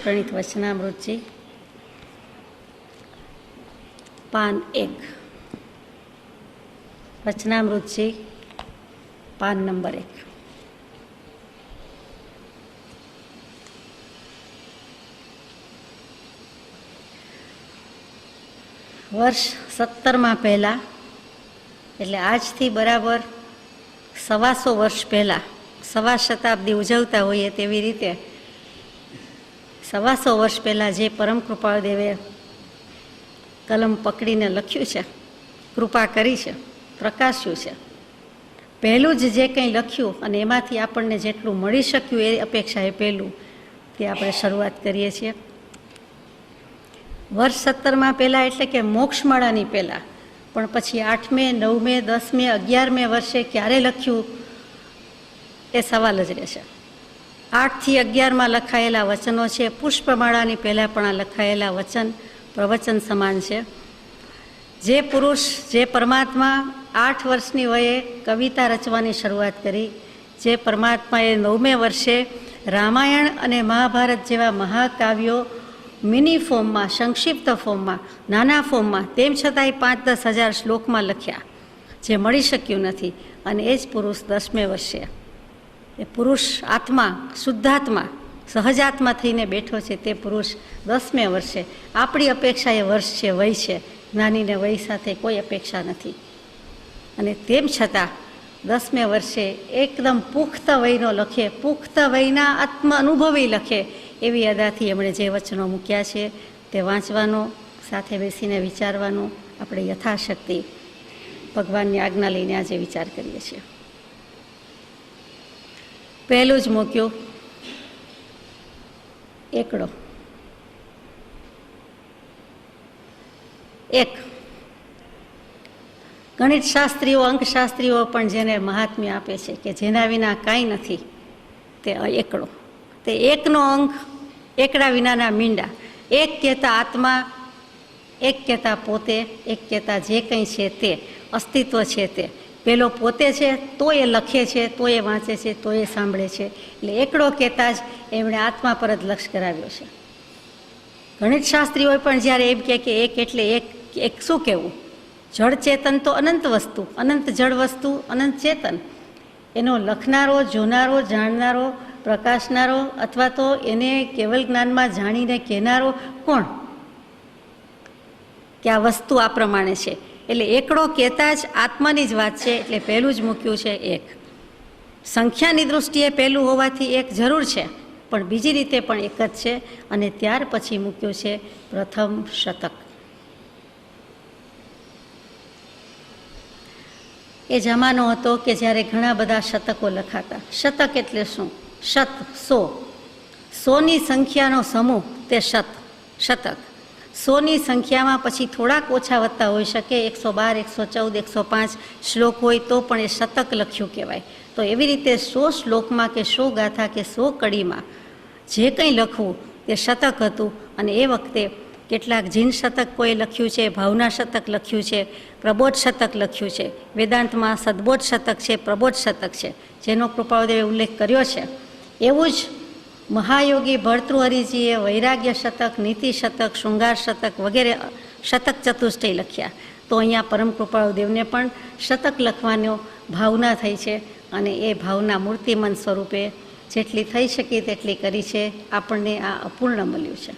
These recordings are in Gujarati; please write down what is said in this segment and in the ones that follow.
પ્રણીત વચનામૃતજી પાન 1, વચનામૃતજી પાન નંબર 1. વર્ષ 17માં પહેલાં, એટલે આજથી બરાબર 125 વર્ષ પહેલાં, 1.25 શતાબ્દી ઉજવતા હોઈએ તેવી રીતે 125 વર્ષ પહેલાં જે પરમ કૃપાળદેવે કલમ પકડીને લખ્યું છે, કૃપા કરી છે, પ્રકાશ્યું છે, પહેલું જ જે કંઈ લખ્યું અને એમાંથી આપણને જેટલું મળી શક્યું એ અપેક્ષાએ પહેલું તે આપણે શરૂઆત કરીએ છીએ. વર્ષ 17માં પહેલાં એટલે કે મોક્ષમાળાની પહેલાં, પણ પછી 8મે, 9મે, 10મે, 11મે વર્ષે ક્યારે લખ્યું એ સવાલ જ રહેશે. 8 થી 11માં લખાયેલા વચનો છે. પુષ્પમાળાની પહેલાં પણ આ લખાયેલા વચન પ્રવચન સમાન છે. જે પુરુષ, જે પરમાત્મા 8 વર્ષની વયે કવિતા રચવાની શરૂઆત કરી, જે પરમાત્માએ 9મે વર્ષે રામાયણ અને મહાભારત જેવા મહાકાવ્યો મિની ફોર્મમાં, સંક્ષિપ્ત ફોર્મમાં, નાના ફોર્મમાં, તેમ છતાંય 5-10 હજાર શ્લોકમાં લખ્યા, જે મળી શક્યું નથી. અને એ જ પુરુષ 10મે વર્ષે, એ પુરુષ આત્મા, શુદ્ધાત્મા, સહજાત્મા થઈને બેઠો છે. તે પુરુષ 10મે વર્ષે. આપણી અપેક્ષા એ વર્ષ છે, વય છે. જ્ઞાનીને વય સાથે કોઈ અપેક્ષા નથી. અને તેમ છતાં 10મે વર્ષે એકદમ પુખ્ત વયનો લખે, પુખ્ત વયના આત્મ અનુભવી લખે, એવી અદાથી એમણે જે વચનો મૂક્યા છે તે વાંચવાનો, સાથે બેસીને વિચારવાનો આપણે યથાશક્તિ ભગવાનની આજ્ઞા લઈને આજે વિચાર કરીએ છીએ. પહેલું જ મૂક્યું એકડો. 1. ગણિત શાસ્ત્રીઓ, અંકશાસ્ત્રીઓ પણ જેને મહાત્મ્ય આપે છે કે જેના વિના કાંઈ નથી, તે એકડો. તે એકનો અંક, એકડા વિનાના મીંડા. એક કહેતા આત્મા, એક કહેતા પોતે, એક કહેતા જે કંઈ છે તે અસ્તિત્વ છે. તે પેલો પોતે છે, તો એ લખે છે, તો એ વાંચે છે, તો એ સાંભળે છે. એટલે એકડો કહેતા જ એમણે આત્મા પર જ લક્ષ કરાવ્યો છે. ગણિત શાસ્ત્રીઓ પણ જ્યારે એમ કહે કે એક એટલે એક શું કહેવું? જળ ચેતન તો અનંત વસ્તુ, અનંત જળ વસ્તુ, અનંત ચેતન. એનો લખનારો, જોનારો, જાણનારો, પ્રકાશનારો અથવા તો એને કેવલ જ્ઞાનમાં જાણીને કહેનારો કોણ? કે આ વસ્તુ આ પ્રમાણે છે. એટલે એકડો કહેતા જ આત્માની જ વાત છે. એટલે પહેલું જ મૂક્યું છે એક. સંખ્યાની દૃષ્ટિએ પહેલું હોવાથી એક જરૂર છે, પણ બીજી રીતે પણ એક જ છે. અને ત્યાર પછી મૂક્યું છે પ્રથમ શતક. એ જમાનો હતો કે જ્યારે ઘણા બધા શતકો લખાતા. શતક એટલે શું? શત, 100. 100ની સંખ્યાનો સમૂહ તે શતક. 100ની સંખ્યામાં પછી થોડાક ઓછા વધતા હોઈ શકે, 112, 114, 105 શ્લોક હોય તો પણ એ શતક લખ્યું કહેવાય. તો એવી રીતે 100 શ્લોકમાં કે 100 ગાથા કે 100 કડીમાં જે કંઈ લખવું તે શતક હતું. અને એ વખતે કેટલાક જીન શતક કોઈ લખ્યું છે, ભાવના શતક લખ્યું છે, પ્રબોધ શતક લખ્યું છે, વેદાંતમાં સદબોધ શતક છે, પ્રબોધ શતક છે, જેનો કૃપાળદેવે ઉલ્લેખ કર્યો છે. એવું જ મહાયોગી ભર્તૃહરિજીએ વૈરાગ્ય શતક, નીતિ શતક, શૃંગાર શતક વગેરે શતક ચતુષ્ટય લખ્યા. તો અહીંયા પરમ કૃપાળદેવને પણ શતક લખવાનો ભાવના થઈ છે. અને એ ભાવના મૂર્તિમંત સ્વરૂપે જેટલી થઈ શકી તેટલી કરી છે. આપણને આ અપૂર્ણ મળ્યું છે.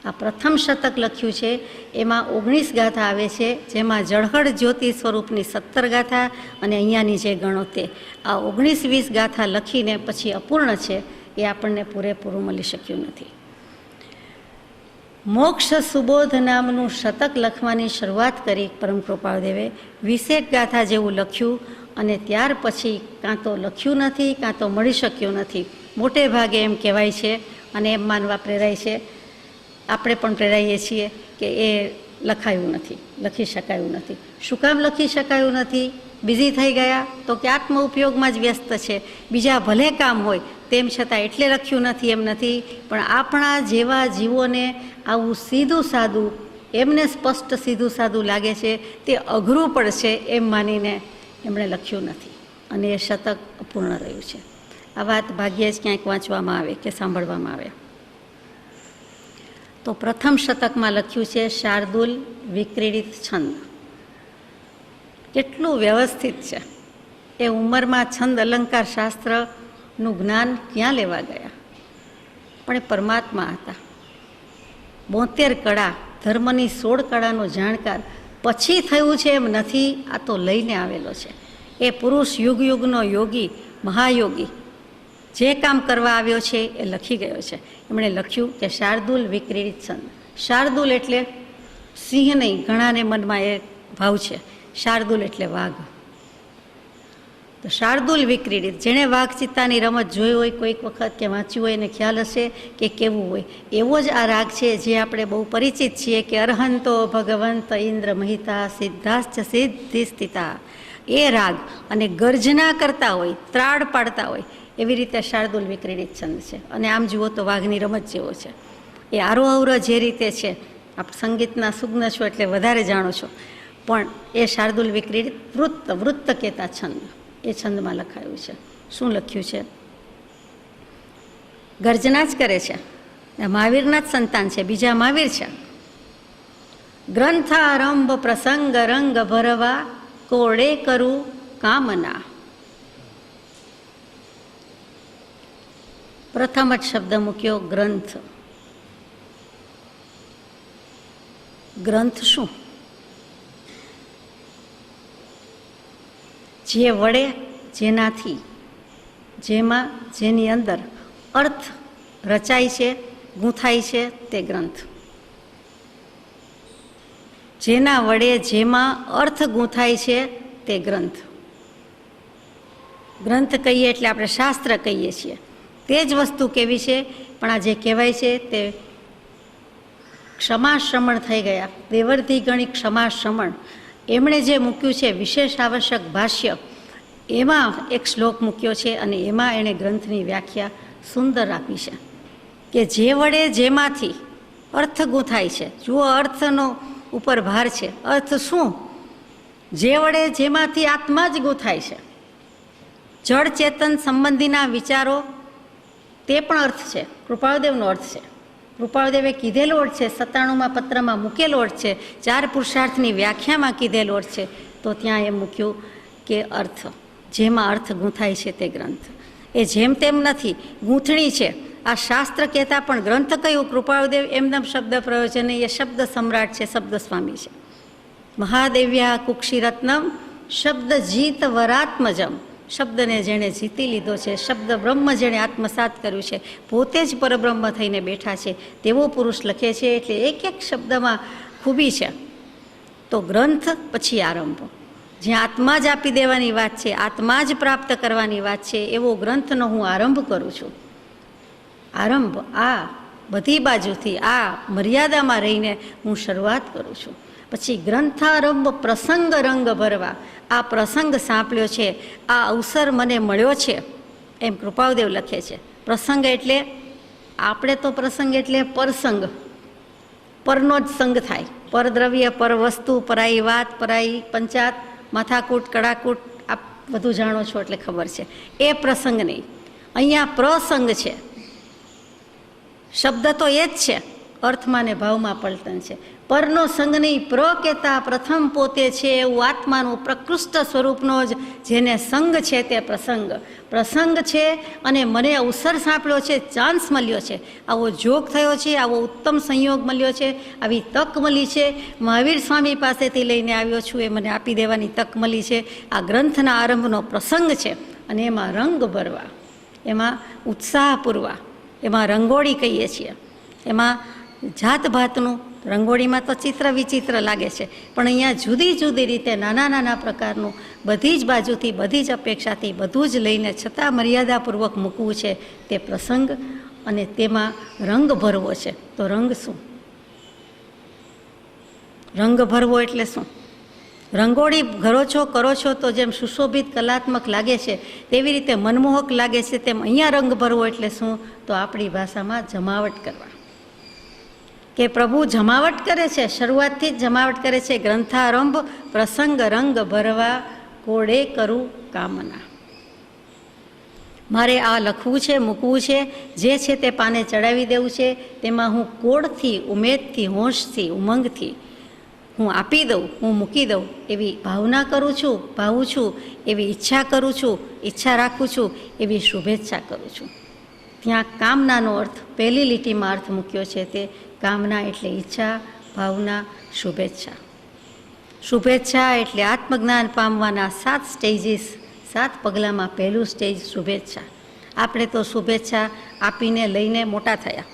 આ પ્રથમ શતક લખ્યું છે. એમાં 19 ગાથા આવે છે, જેમાં જળહળ જ્યોતિ સ્વરૂપની 17 ગાથા અને અહીંયાની જે ગણો તે. આ 19-20 ગાથા લખીને પછી અપૂર્ણ છે. એ આપણને પૂરેપૂરું મળી શક્યું નથી. મોક્ષ સુબોધ નામનું શતક લખવાની શરૂઆત કરી પરમ કૃપાળદેવે. 20 ગાથા જેવું લખ્યું અને ત્યાર પછી કાં તો લખ્યું નથી, કાં તો મળી શક્યું નથી. મોટે ભાગે એમ કહેવાય છે અને એમ માનવા પ્રેરાય છે, આપણે પણ પ્રેરાઈએ છીએ કે એ લખાયું નથી, લખી શકાયું નથી. શું કામ લખી શકાયું નથી? બિઝી થઈ ગયા તો કે આત્મ ઉપયોગમાં જ વ્યસ્ત છે. બીજા ભલે કામ હોય તેમ છતાં એટલે લખ્યું નથી એમ નથી. પણ આપણા જેવા જીવોને આવું સીધું સાદું, એમને સ્પષ્ટ સીધું સાદું લાગે છે, તે અઘરું પડશે એમ માનીને એમણે લખ્યું નથી. અને એ શતક અપૂર્ણ રહ્યું છે. આ વાત ભાગ્યે જ ક્યાંક વાંચવામાં આવે કે સાંભળવામાં આવે. તો પ્રથમ શતકમાં લખ્યું છે શાર્દુલ વિક્રીડિત છંદ. કેટલું વ્યવસ્થિત છે. એ ઉંમરમાં છંદ અલંકાર શાસ્ત્રનું જ્ઞાન ક્યાં લેવા ગયા? પણ એ પરમાત્મા હતા. 72 કળા, ધર્મની 16 કળાનો જાણકાર. પછી થયું છે એમ નથી, આ તો લઈને આવેલો છે. એ પુરુષ યુગ યુગનો યોગી, મહાયોગી, જે કામ કરવા આવ્યો છે એ લખી ગયો છે. એમણે લખ્યું કે શાર્દુલ વિક્રીડિત છંદ. શાર્દુલ એટલે સિંહ નહીં, ઘણાને મનમાં એ ભાવ છે. શાર્દુલ એટલે વાઘ. તો શાર્દુલ વિક્રીડિત, જેણે વાઘ ચિત્તાની રમત જોઈ હોય કોઈક વખત કે વાંચ્યું હોય એને ખ્યાલ હશે કે કેવું હોય. એવો જ આ રાગ છે જે આપણે બહુ પરિચિત છીએ કે અરહંતો ભગવંત ઇન્દ્ર મહિતા સિદ્ધાશ્ચ સિદ્ધિ સ્થિતા. એ રાગ અને ગર્જના કરતા હોય, ત્રાડ પાડતા હોય, એવી રીતે શાર્દુલ વિક્રીડિત છંદ છે. અને આમ જુઓ તો વાઘની રમત જેવો છે. એ આરો અવરો જે રીતે છે, આપ સંગીતના સુગ્ન છો એટલે વધારે જાણો છો, પણ એ શાર્દુલ વિક્રીડિત વૃત્ત કહેતા છંદ એ છંદમાં લખાયું છે. શું લખ્યું છે? ગર્જના જ કરે છે. મહાવીરના જ સંતાન છે, બીજા મહાવીર છે. ગ્રંથારંભ પ્રસંગ રંગ ભરવા, કોડે કરું કામના. પ્રથમ જ શબ્દ મૂક્યો ગ્રંથ. ગ્રંથ શું? જે વડે, જેનાથી, જેમાં, જેની અંદર અર્થ રચાય છે, ગૂંથાય છે, તે ગ્રંથ. જેના વડે જેમાં અર્થ ગૂંથાય છે તે ગ્રંથ. ગ્રંથ કહીએ એટલે આપણે શાસ્ત્ર કહીએ છીએ. તે જ વસ્તુ કેવી છે? પણ આ જે કહેવાય છે તે ક્ષમાશ્રમણ થઈ ગયા. દેવર્ધી ગણી ક્ષમાશ્રમણ. એમણે જે મૂક્યું છે વિશેષ આવશ્યક ભાષ્ય, એમાં એક શ્લોક મૂક્યો છે અને એમાં એણે ગ્રંથની વ્યાખ્યા સુંદર આપી છે કે જે વડે જેમાંથી અર્થ ગૂંથાય છે. જુઓ, અર્થનો ઉપર ભાર છે. અર્થ શું? જે વડે જેમાંથી આત્મા જ ગૂંથાય છે. જળ ચેતન સંબંધીના વિચારો તે પણ અર્થ છે. કૃપાળદેવનો અર્થ છે. કૃપાળદેવે કીધેલો અર્થ છે, 97માં પત્રમાં મૂકેલો અર્થ છે, 4 પુરુષાર્થની વ્યાખ્યામાં કીધેલો અર્થ છે. તો ત્યાં એમ મૂક્યું કે અર્થ, જેમાં અર્થ ગૂંથાય છે તે ગ્રંથ. એ જેમ તેમ નથી, ગૂંથણી છે. આ શાસ્ત્ર કહેતા પણ ગ્રંથ કયું? કૃપાળદેવ એમનેમ શબ્દ પ્રયોજન, એ શબ્દ સમ્રાટ છે, શબ્દ સ્વામી છે. મહાદેવ્યા કુક્ષિરત્નમ શબ્દ જીત વરાત્મજમ. શબ્દને જેણે જીતી લીધો છે, શબ્દ બ્રહ્મ જેણે આત્મસાત કર્યું છે, પોતે જ પરબ્રહ્મ થઈને બેઠા છે, તેવો પુરુષ લખે છે. એટલે એક એક શબ્દમાં ખૂબી છે. તો ગ્રંથ પછી આરંભ, જ્યાં આત્મા જ આપી દેવાની વાત છે, આત્મા જ પ્રાપ્ત કરવાની વાત છે, એવો ગ્રંથનો હું આરંભ કરું છું. આરંભ આ બધી બાજુથી, આ મર્યાદામાં રહીને હું શરૂઆત કરું છું. પછી ગ્રંથારંભ પ્રસંગ રંગ ભરવા. આ પ્રસંગ સાંપડ્યો છે, આ અવસર મને મળ્યો છે, એમ કૃપાળદેવ લખે છે. પ્રસંગ એટલે આપણે તો પ્રસંગ એટલે પરસંગ, પરનો જ સંગ થાય. પરદ્રવ્ય, પર વસ્તુ, પરાઈ વાત, પરાઈ પંચાત, માથાકૂટ, કડાકૂટ, આપ બધું જાણો છો એટલે ખબર છે. એ પ્રસંગ નહીં, અહીંયા પ્રસંગ છે. શબ્દ તો એ જ છે, અર્થમાં ને ભાવમાં પલટન છે. પરનો સંગ નહીં, પ્ર કહેતા પ્રથમ પોતે છે એવું આત્માનું પ્રકૃષ્ટ સ્વરૂપનો જ જેને સંગ છે તે પ્રસંગ. પ્રસંગ છે અને મને અવસર સાંપડ્યો છે, ચાન્સ મળ્યો છે, આવો જોગ થયો છે, આવો ઉત્તમ સંયોગ મળ્યો છે, આવી તક મળી છે. મહાવીર સ્વામી પાસેથી લઈને આવ્યો છું, એ મને આપી દેવાની તક મળી છે. આ ગ્રંથના આરંભનો પ્રસંગ છે અને એમાં રંગ ભરવા, એમાં ઉત્સાહ પૂરવા, એમાં રંગોળી કહીએ છીએ, એમાં જાત ભાતનું. રંગોળીમાં તો ચિત્ર વિચિત્ર લાગે છે, પણ અહીંયા જુદી જુદી રીતે નાના નાના પ્રકારનું, બધી જ બાજુથી, બધી જ અપેક્ષાથી, બધું જ લઈને છતાં મર્યાદાપૂર્વક મૂકવું છે તે પ્રસંગ. અને તેમાં રંગ ભરવો છે. તો રંગ શું? રંગ ભરવો એટલે શું? રંગોળી ઘરો છો, કરો છો તો જેમ સુશોભિત કલાત્મક લાગે છે, તેવી રીતે મનમોહક લાગે છે, તેમ અહીંયા રંગ ભરવો એટલે શું? તો આપણી ભાષામાં જમાવટ કરવા. કે પ્રભુ જમાવટ કરે છે, શરૂઆતથી જ જમાવટ કરે છે. ગ્રંથારંભ પ્રસંગ રંગ ભરવા, કોડે કરું કામના. મારે આ લખવું છે, મૂકવું છે, જે છે તે પાને ચડાવી દેવું છે, તેમાં હું કોડથી, ઉમેદથી, હોંશથી, ઉમંગથી હું આપી દઉં, હું મૂકી દઉં એવી ભાવના કરું છું, ભાવું છું, એવી ઈચ્છા કરું છું, ઈચ્છા રાખું છું, એવી શુભેચ્છા કરું છું. ત્યાં કામનાનો અર્થ પહેલી લીટીમાં અર્થ મૂક્યો છે તે કામના એટલે ઈચ્છા, ભાવના, શુભેચ્છા. શુભેચ્છા એટલે આત્મજ્ઞાન પામવાના 7 સ્ટેજીસ, 7 પગલામાં પહેલું સ્ટેજ શુભેચ્છા. આપણે તો શુભેચ્છા આપીને લઈને મોટા થયા.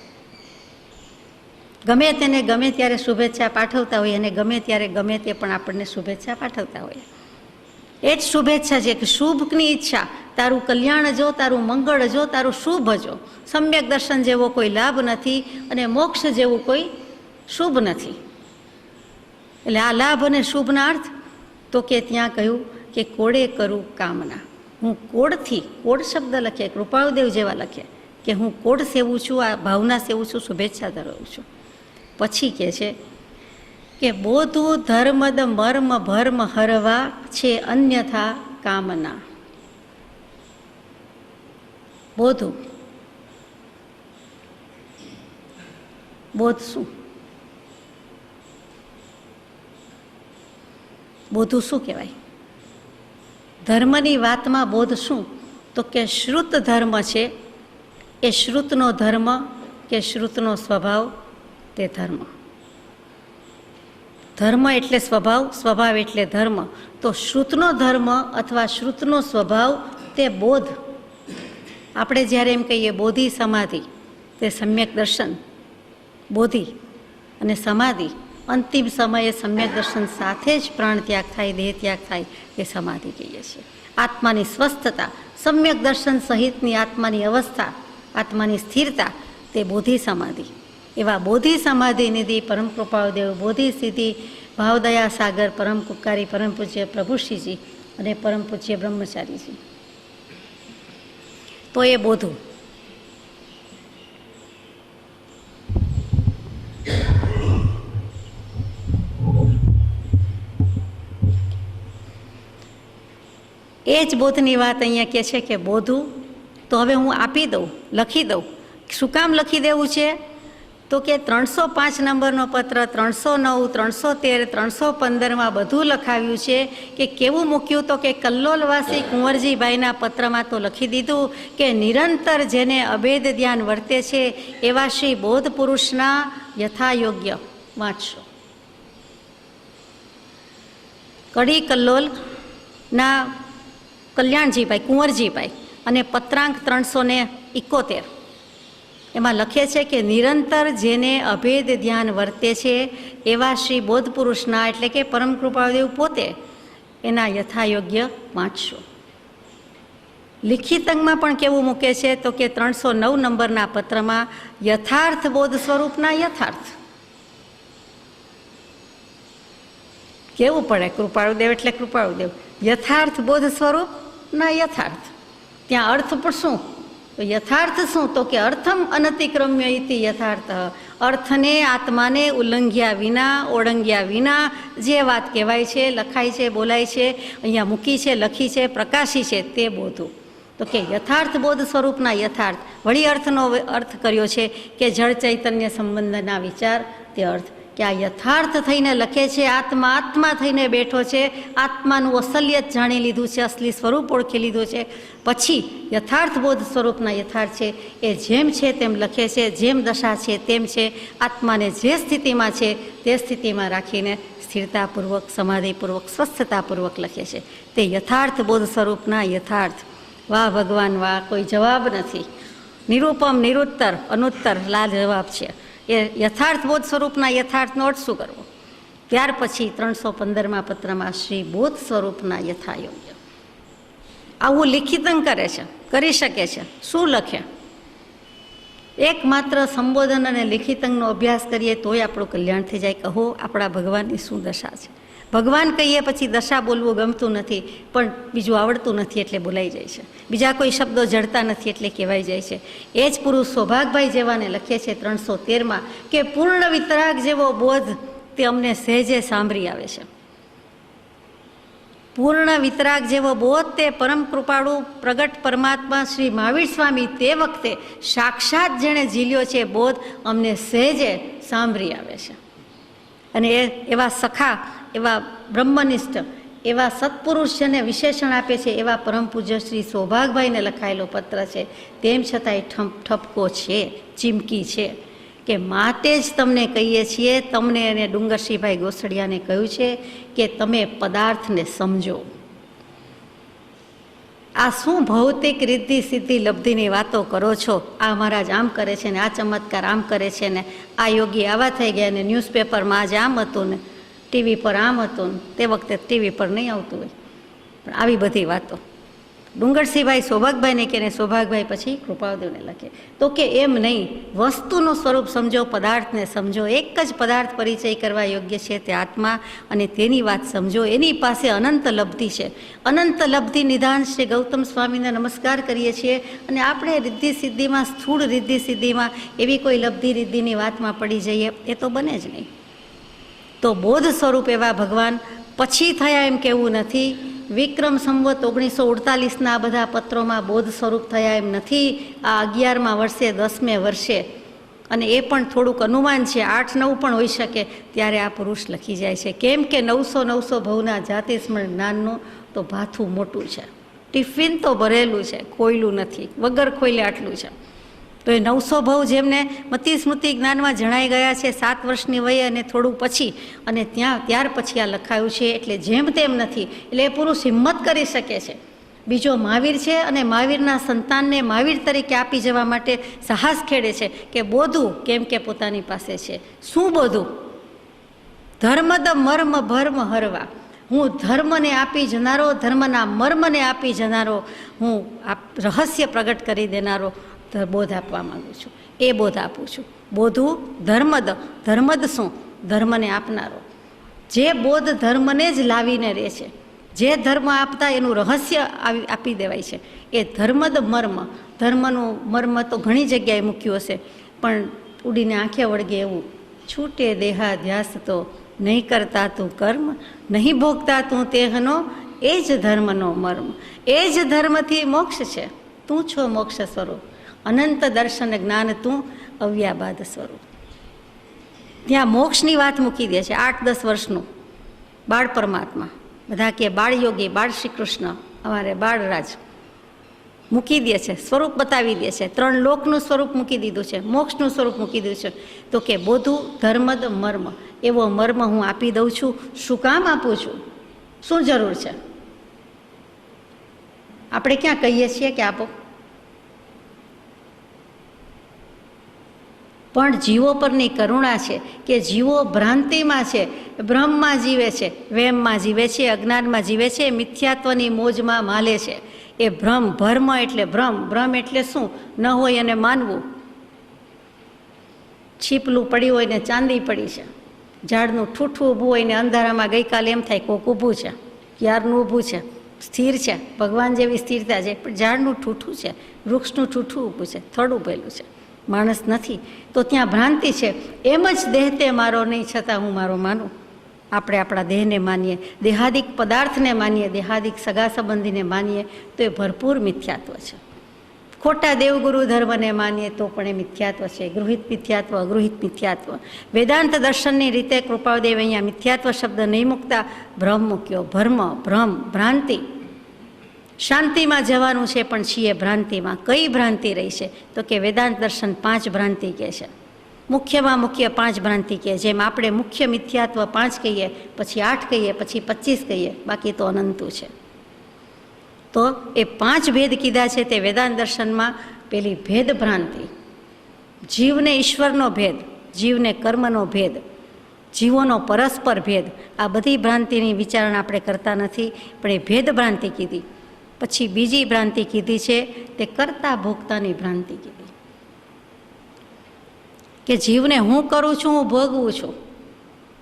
ગમે તેને ગમે ત્યારે શુભેચ્છા પાઠવતા હોઈએ અને ગમે ત્યારે ગમે તે પણ આપણને શુભેચ્છા પાઠવતા હોઈએ. એ જ શુભેચ્છા છે કે શુભની ઈચ્છા, તારું કલ્યાણ જો, તારું મંગળ જો, તારું શુભ જો. સમ્યક દર્શન જેવો કોઈ લાભ નથી અને મોક્ષ જેવું કોઈ શુભ નથી. એટલે આ લાભ અને શુભના અર્થ તો કે ત્યાં કહ્યું કે કોડે કરું કામના. હું કોડથી, કોડ શબ્દ લખે, કૃપાળુદેવ જેવા લખે કે હું કોડ સેવું છું, આ ભાવના સેવું છું, શુભેચ્છા ધરાવું છું. પછી કહે છે કે બોધું ધર્મદ મર્મ ભર્મ હરવા છે અન્યથા કામના. બોધું, બોધ શું? બોધું શું કહેવાય? ધર્મની વાતમાં બોધ શું? તો કે શ્રુત ધર્મ છે એ શ્રુતનો ધર્મ કે શ્રુતનો સ્વભાવ તે ધર્મ. ધર્મ એટલે સ્વભાવ, સ્વભાવ એટલે ધર્મ. તો શ્રુતનો ધર્મ અથવા શ્રુતનો સ્વભાવ તે બોધ. આપણે જ્યારે એમ કહીએ બોધિ સમાધિ, તે સમ્યક દર્શન, બોધિ અને સમાધિ, અંતિમ સમયે સમ્યક દર્શન સાથે જ પ્રાણ ત્યાગ થાય, દેહ ત્યાગ થાય, એ સમાધિ કહીએ છીએ. આત્માની સ્વસ્થતા, સમ્યક દર્શન સહિતની આત્માની અવસ્થા, આત્માની સ્થિરતા, તે બોધિ સમાધિ. એવા બોધિ સમાધિ નિધિ પરમ કૃપાળુદેવ, બોધિ સિદ્ધિ ભાવદયા સાગર, પરમ કુપકારી પરમ પૂજ્ય પ્રભુશ્રીજી અને પરમ પૂજ્ય બ્રહ્મચારીજી. તો એ બોધું. એ જ બોધની વાત અહીંયા કહે છે કે બોધું તો હવે હું આપી દઉં, લખી દઉં. શું કામ લખી દેવું છે? તો કે 305 નંબરનો પત્ર, 309, 313, 315માં બધું લખાવ્યું છે કે કેવું મૂક્યું? તો કે કલ્લોલવાસી કુંવરજીભાઈના પત્રમાં તો લખી દીધું કે નિરંતર જેને અભેદ ધ્યાન વર્તે છે એવા શ્રી બોધ પુરુષના યથાયોગ્ય વાંચશો. કડી કલ્લોલના કલ્યાણજીભાઈ, કુંવરજીભાઈ અને પત્રાંક 371 એમાં લખે છે કે નિરંતર જેને અભેદ ધ્યાન વર્તે છે એવા શ્રી બોધ પુરુષના, એટલે કે પરમ કૃપાળુદેવ પોતે, એના યથાયોગ્ય વાંચશો. લિખિત અંગમાં પણ કેવું મૂકે છે? તો કે 309 નંબરના પત્રમાં યથાર્થ બોધ સ્વરૂપના યથાર્થ. કેવું પડે? કૃપાળુદેવ એટલે કૃપાળુદેવ. યથાર્થ બોધ સ્વરૂપના યથાર્થ. ત્યાં અર્થ પણ શું? તો યથાર્થ શું? તો કે અર્થમ અનતિક્રમ્ય ઇતિ યથાર્થ. અર્થને, આત્માને ઉલ્લંઘ્યા વિના, ઓળંગ્યા વિના જે વાત કહેવાય છે, લખાય છે, બોલાય છે, અહીંયા મૂકી છે, લખી છે, પ્રકાશી છે, તે બોધું. તો કે યથાર્થ બોધ સ્વરૂપના યથાર્થ. વળી અર્થનો અર્થ કર્યો છે કે જળ ચૈતન્ય સંબંધના વિચાર, તે અર્થ કે આ યથાર્થ થઈને લખે છે, આત્મા આત્મા થઈને બેઠો છે, આત્માનું અસલિયત જાણી લીધું છે, અસલી સ્વરૂપ ઓળખી લીધું છે. પછી યથાર્થ બોધ સ્વરૂપના યથાર્થ છે એ જેમ છે તેમ લખે છે, જેમ દશા છે તેમ છે, આત્માને જે સ્થિતિમાં છે તે સ્થિતિમાં રાખીને સ્થિરતાપૂર્વક, સમાધિપૂર્વક, સ્વસ્થતાપૂર્વક લખે છે. તે યથાર્થ બોધ સ્વરૂપના યથાર્થ. વાહ ભગવાન વાહ, કોઈ જવાબ નથી. નિરૂપમ, નિરુત્તર, અનુત્તર, લાલ જવાબ છે. એ યથાર્થ બોધ સ્વરૂપના યથાર્થનો અર્થ શું કરવો? ત્યાર પછી 315માં પત્રમાં શ્રી બોધ સ્વરૂપના યથાયોગ્ય. આવું લિખિતંગ કરે છે, કરી શકે છે. શું લખે? એકમાત્ર સંબોધન અને લિખિતંગનો અભ્યાસ કરીએ તોય આપણું કલ્યાણ થઈ જાય. કહો આપણા ભગવાનની શું દશા છે. ભગવાન કહીએ પછી દશા બોલવું ગમતું નથી, પણ બીજું આવડતું નથી એટલે બોલાઈ જાય છે. બીજા કોઈ શબ્દો જડતા નથી એટલે કહેવાઈ જાય છે. એ જ પુરુષ સૌભાગભાઈ જેવાને લખે છે 313માં કે પૂર્ણ વિતરાગ જેવો બોધ તે અમને સહેજે સાંભળી આવે છે. પૂર્ણ વિતરાગ જેવો બોધ તે પરમ કૃપાળુ પ્રગટ પરમાત્મા શ્રી મહાવીર સ્વામી તે વખતે સાક્ષાત જેણે ઝીલ્યો છે બોધ અમને સહેજે સાંભળી આવે છે. અને એવા સખા, એવા બ્રહ્મનિષ્ઠ, એવા સત્પુરુષ જેને વિશેષણ આપે છે એવા પરમ પૂજ્ય શ્રી સૌભાગભાઈને લખાયેલો પત્ર છે. તેમ છતાંય ઠપકો છે, ચીમકી છે કે માટે જ તમને કહીએ છીએ, તમને અને ડુંગરસિંહભાઈ ગોસડિયાને કહ્યું છે કે તમે પદાર્થને સમજો. આ શું ભૌતિક રિદ્ધિ સિદ્ધિ લબ્ધિની વાતો કરો છો? આ મહારાજ આમ કરે છે ને આ ચમત્કાર આમ કરે છે ને આ યોગી આવા થઈ ગયા ને ન્યૂઝપેપરમાં આજે આમ હતું ને ટીવી પર આમ હતું ને તે વખતે ટીવી પર નહીં આવતું હોય. પણ આવી બધી વાતો ડુંગરસિંહભાઈ સૌભાગભાઈને કે ને સૌભાગભાઈ પછી કૃપાળુદેવને લખે તો કે એમ નહીં, વસ્તુનું સ્વરૂપ સમજો, પદાર્થને સમજો. એક જ પદાર્થ પરિચય કરવા યોગ્ય છે તે આત્મા, અને તેની વાત સમજો. એની પાસે અનંત લબ્ધિ છે. અનંત લબ્ધિ નિધાન શ્રી ગૌતમ સ્વામીને નમસ્કાર કરીએ છીએ. અને આપણે રિદ્ધિ સિદ્ધિમાં, સ્થૂળ રિદ્ધિ સિદ્ધિમાં એવી કોઈ લબ્ધિ રિદ્ધિની વાતમાં પડી જઈએ એ તો બને જ નહીં. તો બોધ સ્વરૂપ એવા ભગવાન પછી થયા એમ કહેવું નથી. વિક્રમ સંવત 1948ના આ બધા પત્રોમાં બોધ સ્વરૂપ થયા એમ નથી. આ 11મા વર્ષે 10મે વર્ષે, અને એ પણ થોડુંક અનુમાન છે, 8-9 પણ હોઈ શકે, ત્યારે આ પુરુષ લખી જાય છે. કેમ કે 900 ભવના જાતિ સ્મરણ જ્ઞાનનું તો ભાથું મોટું છે, ટિફિન તો ભરેલું છે, ખોયલું નથી, વગર ખોયલે આટલું છે. તો એ 900 ભવ જેમને મતિ સ્મૃતિ જ્ઞાનમાં જણાઈ ગયા છે 7 વર્ષની વયે અને થોડું પછી, અને ત્યાર પછી આ લખાયું છે. એટલે જેમ તેમ નથી. એટલે એ પુરુષ હિંમત કરી શકે છે. બીજો મહાવીર છે, અને મહાવીરના સંતાનને મહાવીર તરીકે આપી જવા માટે સાહસ ખેડે છે કે બોધું, કેમ કે પોતાની પાસે છે. શું બોધું? ધર્મદ મર્મ ભર્મ હરવા. હું ધર્મને આપી જનારો, ધર્મના મર્મને આપી જનારો, હું રહસ્ય પ્રગટ કરી દેનારો બોધ આપવા માગું છું. એ બોધ આપું છું. બોધું ધર્મદ. ધર્મદ શું? ધર્મને આપનારો. જે બોધ ધર્મને જ લાવીને રહે છે, જે ધર્મ આપતા એનું રહસ્ય આપી દેવાય છે, એ ધર્મદ મર્મ. ધર્મનું મર્મ તો ઘણી જગ્યાએ મૂક્યું હશે, પણ ઉડીને આંખે વળગે એવું. છૂટે દેહાધ્યાસ તો નહીં કરતા તું કર્મ, નહીં ભોગતા તું તેહનો, એ જ ધર્મનો મર્મ. એ જ ધર્મથી મોક્ષ છે. તું છો મોક્ષ સ્વરૂપ. અનંત દર્શન જ્ઞાન તું અવ્યાબાદ સ્વરૂપ. ત્યાં મોક્ષની વાત મૂકી દે છે. 8-10 વર્ષનું બાળ પરમાત્મા, બધા કે બાળ યોગી, બાળ શ્રી કૃષ્ણ, અમારે બાળરાજ મૂકી દે છે, સ્વરૂપ બતાવી દે છે. 3 લોકનું સ્વરૂપ મૂકી દીધું છે, મોક્ષનું સ્વરૂપ મૂકી દીધું છે. તો કે બોધું ધર્મદ મર્મ, એવો મર્મ હું આપી દઉં છું. શું કામ આપું છું? શું જરૂર છે? આપણે ક્યાં કહીએ છીએ કે આપો? પણ જીવો પરની કરુણા છે કે જીવો ભ્રાંતિમાં છે, ભ્રમમાં જીવે છે, વેમમાં જીવે છે, અજ્ઞાનમાં જીવે છે, મિથ્યાત્વની મોજમાં માલે છે. એ ભ્રમ, ભર્મ એટલે ભ્રમ. ભ્રમ એટલે શું? ન હોય અને માનવું. છીપલું પડ્યું હોય ને ચાંદી પડી છે, ઝાડનું ઠૂઠું ઊભું હોય ને અંધારામાં ગઈકાલે એમ થાય કોક ઊભું છે, ક્યારનું ઊભું છે, સ્થિર છે, ભગવાન જેવી સ્થિરતા છે, પણ ઝાડનું ઠૂઠું છે, વૃક્ષનું ઠૂઠું ઊભું છે, થડું ભરેલું છે, માણસ નથી. તો ત્યાં ભ્રાંતિ છે. એમ જ દેહ તે મારો નહીં, છતાં હું મારો માનું. આપણે આપણા દેહને માનીએ, દેહાદિક પદાર્થને માનીએ, દેહાદિક સગા સંબંધીને માનીએ તો એ ભરપૂર મિથ્યાત્વ છે. ખોટા દેવગુરુ ધર્મને માનીએ તો પણ એ મિથ્યાત્વ છે. ગૃહિત મિથ્યાત્વ, અગૃહિત મિથ્યાત્વ. વેદાંત દર્શનની રીતે કૃપાળુદેવ અહીંયા મિથ્યાત્વ શબ્દ નહીં મૂકતા, ભ્રમ મૂક્યો. ભર્મ, ભ્રમ, ભ્રાંતિ. શાંતિમાં જવાનું છે પણ છીએ ભ્રાંતિમાં. કઈ ભ્રાંતિ રહી છે? તો કે વેદાંત દર્શન 5 ભ્રાંતિ કહે છે. મુખ્યમાં મુખ્ય 5 ભ્રાંતિ કહે. જેમ આપણે મુખ્ય મિથ્યાત્વ 5 કહીએ, પછી 8 કહીએ, પછી 25 કહીએ, બાકી તો અનંતું છે. તો એ 5 ભેદ કીધા છે તે વેદાંત દર્શનમાં. પેલી ભેદ ભ્રાંતિ, જીવને ઈશ્વરનો ભેદ, જીવને કર્મનો ભેદ, જીવોનો પરસ્પર ભેદ. આ બધી ભ્રાંતિની વિચારણા આપણે કરતા નથી, પણ એ ભેદ ભ્રાંતિ કીધી. પછી બીજી ભ્રાંતિ કીધી છે તે કરતા ભોગતાની ભ્રાંતિ કીધી, કે જીવને હું કરું છું, હું ભોગવું છું,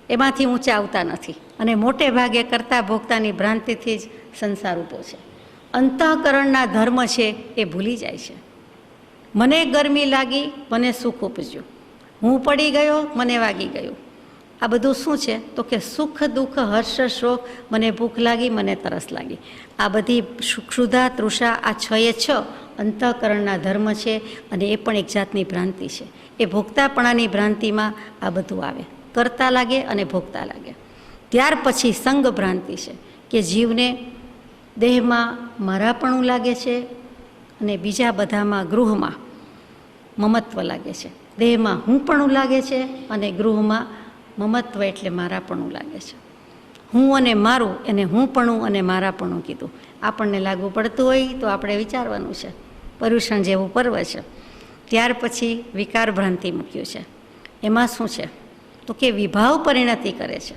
એમાંથી ઊંચા આવતા નથી. અને મોટે ભાગે કરતા ભોગતાની ભ્રાંતિથી જ સંસાર ઊભો છે. અંતઃકરણના ધર્મ છે એ ભૂલી જાય છે. મને ગરમી લાગી, મને સુખ ઉપજ્યું, હું પડી ગયો, મને વાગી ગયું, આ બધું શું છે? તો કે સુખ દુઃખ હર્ષ શોક, મને ભૂખ લાગી, મને તરસ લાગી, આ બધી ક્ષુધા તૃષા, આ 6 એ 6 અંતઃકરણના ધર્મ છે અને એ પણ એક જાતની ભ્રાંતિ છે. એ ભોગતાપણાની ભ્રાંતિમાં આ બધું આવે, કરતા લાગે અને ભોગતા લાગે. ત્યાર પછી સંગ ભ્રાંતિ છે કે જીવને દેહમાં મારાપણું લાગે છે અને બીજા બધામાં ગૃહમાં મમત્વ લાગે છે. દેહમાં હુંપણું લાગે છે અને ગૃહમાં મમત્વ એટલે મારાપણું લાગે છે. હું અને મારું એને હુંપણું અને મારાપણું કીધું. આપણને લાગુ પડતું હોય તો આપણે વિચારવાનું છે. પર્યુષણ જેવું પર્વ છે. ત્યાર પછી વિકાર ભ્રાંતિ મૂક્યું છે. એમાં શું છે? તો કે વિભાવ પરિણતિ કરે છે.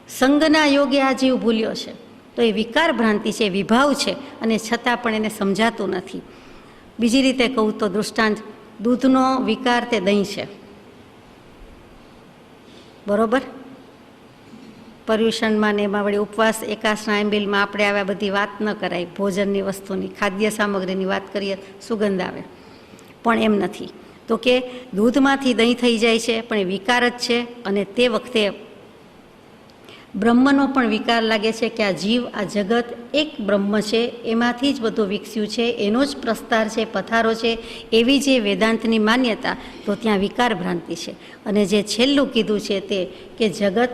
સંગના યોગે આ જીવ ભૂલ્યો છે, તો એ વિકાર ભ્રાંતિ છે, વિભાવ છે અને છતાં પણ એને સમજાતું નથી. બીજી રીતે કહું તો દૃષ્ટાંત, દૂધનો વિકાર તે દહીં છે, બરોબર? પર્યુષણમાં ને એમાં વળી ઉપવાસ એકાસના એમ્બિલમાં આપણે આવા બધી વાત ન કરાય. ભોજનની વસ્તુની, ખાદ્ય સામગ્રીની વાત કરીએ સુગંધ આવે, પણ એમ નથી. તો કે દૂધમાંથી દહીં થઈ જાય છે પણ એ વિકાર જ છે. અને તે વખતે બ્રહ્મનો પણ વિકાર લાગે છે કે આ જીવ, આ જગત એક બ્રહ્મ છે, એમાંથી જ બધું વિકસ્યું છે, એનો જ પ્રસ્તાર છે, પથારો છે, એવી જે વેદાંતની માન્યતા, તો ત્યાં વિકાર ભ્રાંતિ છે. અને જે છેલ્લું કીધું છે તે કે જગત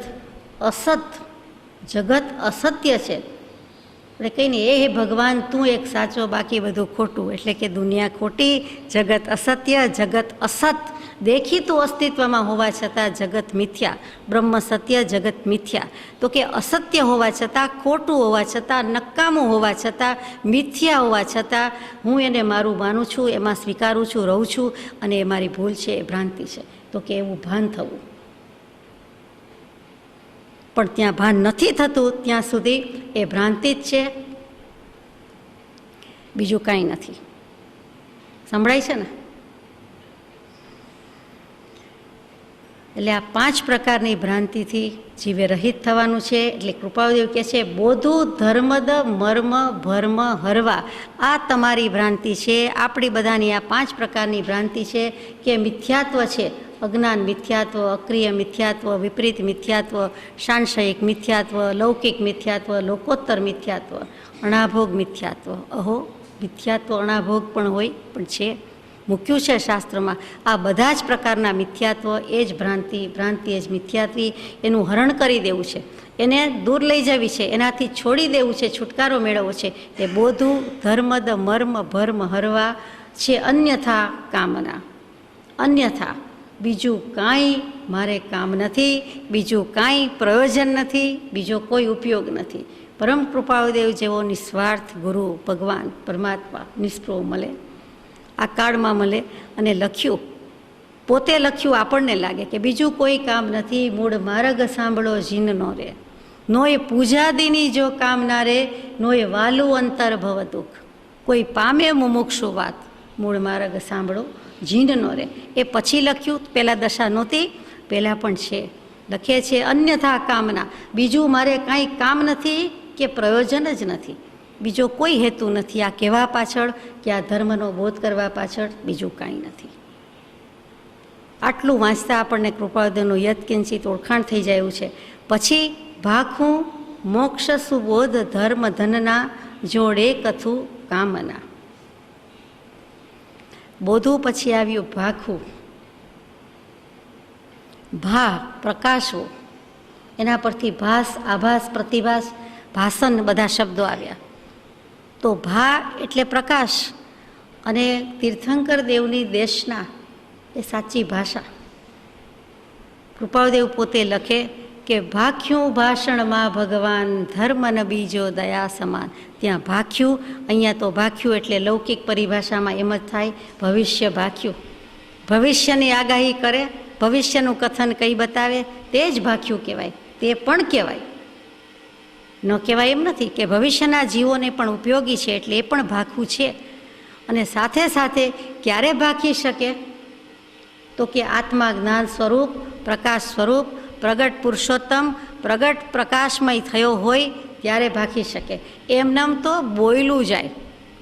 અસત્ય છે. એટલે કંઈ નહીં, હે ભગવાન તું એક સાચો, બાકી બધું ખોટું. એટલે કે દુનિયા ખોટી, જગત અસત્ય, જગત અસત, દેખીતું અસ્તિત્વમાં હોવા છતાં જગત મિથ્યા, બ્રહ્મ સત્ય, જગત મિથ્યા. તો કે અસત્ય હોવા છતાં, ખોટું હોવા છતાં, નકામું હોવા છતાં, મિથ્યા હોવા છતાં હું એને મારું માનું છું, એમાં સ્વીકારું છું, રહું છું અને એ મારી ભૂલ છે, એ ભ્રાંતિ છે. તો કે એવું ભાન થવું. પણ ત્યાં ભાન નથી થતું ત્યાં સુધી એ ભ્રાંતિ જ છે, બીજું કાંઈ નથી. સંભળાય છે ને? એટલે આ 5 પ્રકારની ભ્રાંતિથી જીવે રહિત થવાનું છે. એટલે કૃપાળુદેવ કહે છે, બોધું ધર્મદ મર્મ ભર્મ હરવા, આ તમારી ભ્રાંતિ છે. આપણી બધાની આ 5 પ્રકારની ભ્રાંતિ છે કે મિથ્યાત્વ છે. અજ્ઞાન મિથ્યાત્વ, અક્રિય મિથ્યાત્વ, વિપરીત મિથ્યાત્વ, સાંશયિક મિથ્યાત્વ, લૌકિક મિથ્યાત્વ, લોકોત્તર મિથ્યાત્વ, અણાભોગ મિથ્યાત્વ. અહો, મિથ્યાત્વ અણાભોગ પણ હોય, પણ છે, મૂક્યું છે શાસ્ત્રમાં. આ બધા જ પ્રકારના મિથ્યાત્વ એ જ ભ્રાંતિ, ભ્રાંતિ એ જ મિથ્યાત્વી. એનું હરણ કરી દેવું છે, એને દૂર લઈ જવી છે, એનાથી છોડી દેવું છે, છુટકારો મેળવવો છે. એ બોધું ધર્મદ મર્મ ભર્મ હરવા છે. અન્યથા કામના, અન્યથા બીજું કાંઈ મારે કામ નથી, બીજું કાંઈ પ્રયોજન નથી, બીજો કોઈ ઉપયોગ નથી. પરમ કૃપાળુદેવ જેવો નિસ્વાર્થ ગુરુ, ભગવાન પરમાત્મા નિષ્પ્રભ મળે, આ કાળમાં મળે. અને લખ્યું, પોતે લખ્યું, આપણને લાગે કે બીજું કોઈ કામ નથી. મૂળ માર્ગ સાંભળો જીન નો રે, નો એ પૂજાદિની જો કામ ના રે, નો એ વાલું અંતર ભવ દુઃખ. કોઈ પામે મુમુક્ષુ વાત, મૂળ માર્ગ સાંભળો જીન નો રે. એ પછી લખ્યું, પહેલાં દશા નહોતી, પહેલાં પણ છે. લખે છે અન્યથા કામના, બીજું મારે કાંઈ કામ નથી કે પ્રયોજન જ નથી, બીજો કોઈ હેતુ નથી આ કહેવા પાછળ કે આ ધર્મનો બોધ કરવા પાછળ, બીજું કાંઈ નથી. આટલું વાંચતા આપણને કૃપાળુદેવનું યત્કિંચિત ઓળખાણ થઈ જાય એવું છે. પછી ભાખું મોક્ષ સુબોધ ધર્મ ધનના જોડે કથું કામના. બોધું પછી આવ્યું ભાખું, ભા પ્રકાશવું, એના પરથી ભાસ, આભાસ, પ્રતિભાસ, ભાષણ બધા શબ્દો આવ્યા. તો ભા એટલે પ્રકાશ, અને તીર્થંકર દેવની દેશના એ સાચી ભાષા. કૃપાળુદેવ પોતે લખે કે ભાખ્યું ભાષણમાં ભગવાન, ધર્મ ન બીજો દયા સમાન. ત્યાં ભાખ્યું, અહીંયા તો ભાખ્યું એટલે લૌકિક પરિભાષામાં એમ જ થાય, ભવિષ્ય ભાખ્યું. ભવિષ્યની આગાહી કરે, ભવિષ્યનું કથન કંઈ બતાવે, તે જ ભાખ્યું કહેવાય. તે પણ કહેવાય, ન કહેવાય એમ નથી. કે ભવિષ્યના જીવોને પણ ઉપયોગી છે એટલે એ પણ ભાખવું છે. અને સાથે સાથે ક્યારે ભાખી શકે? તો કે આત્મા જ્ઞાન સ્વરૂપ, પ્રકાશ સ્વરૂપ, પ્રગટ પુરુષોત્તમ, પ્રગટ પ્રકાશમય થયો હોય ત્યારે ભાખી શકે. એમનેમ તો બોયલું જાય,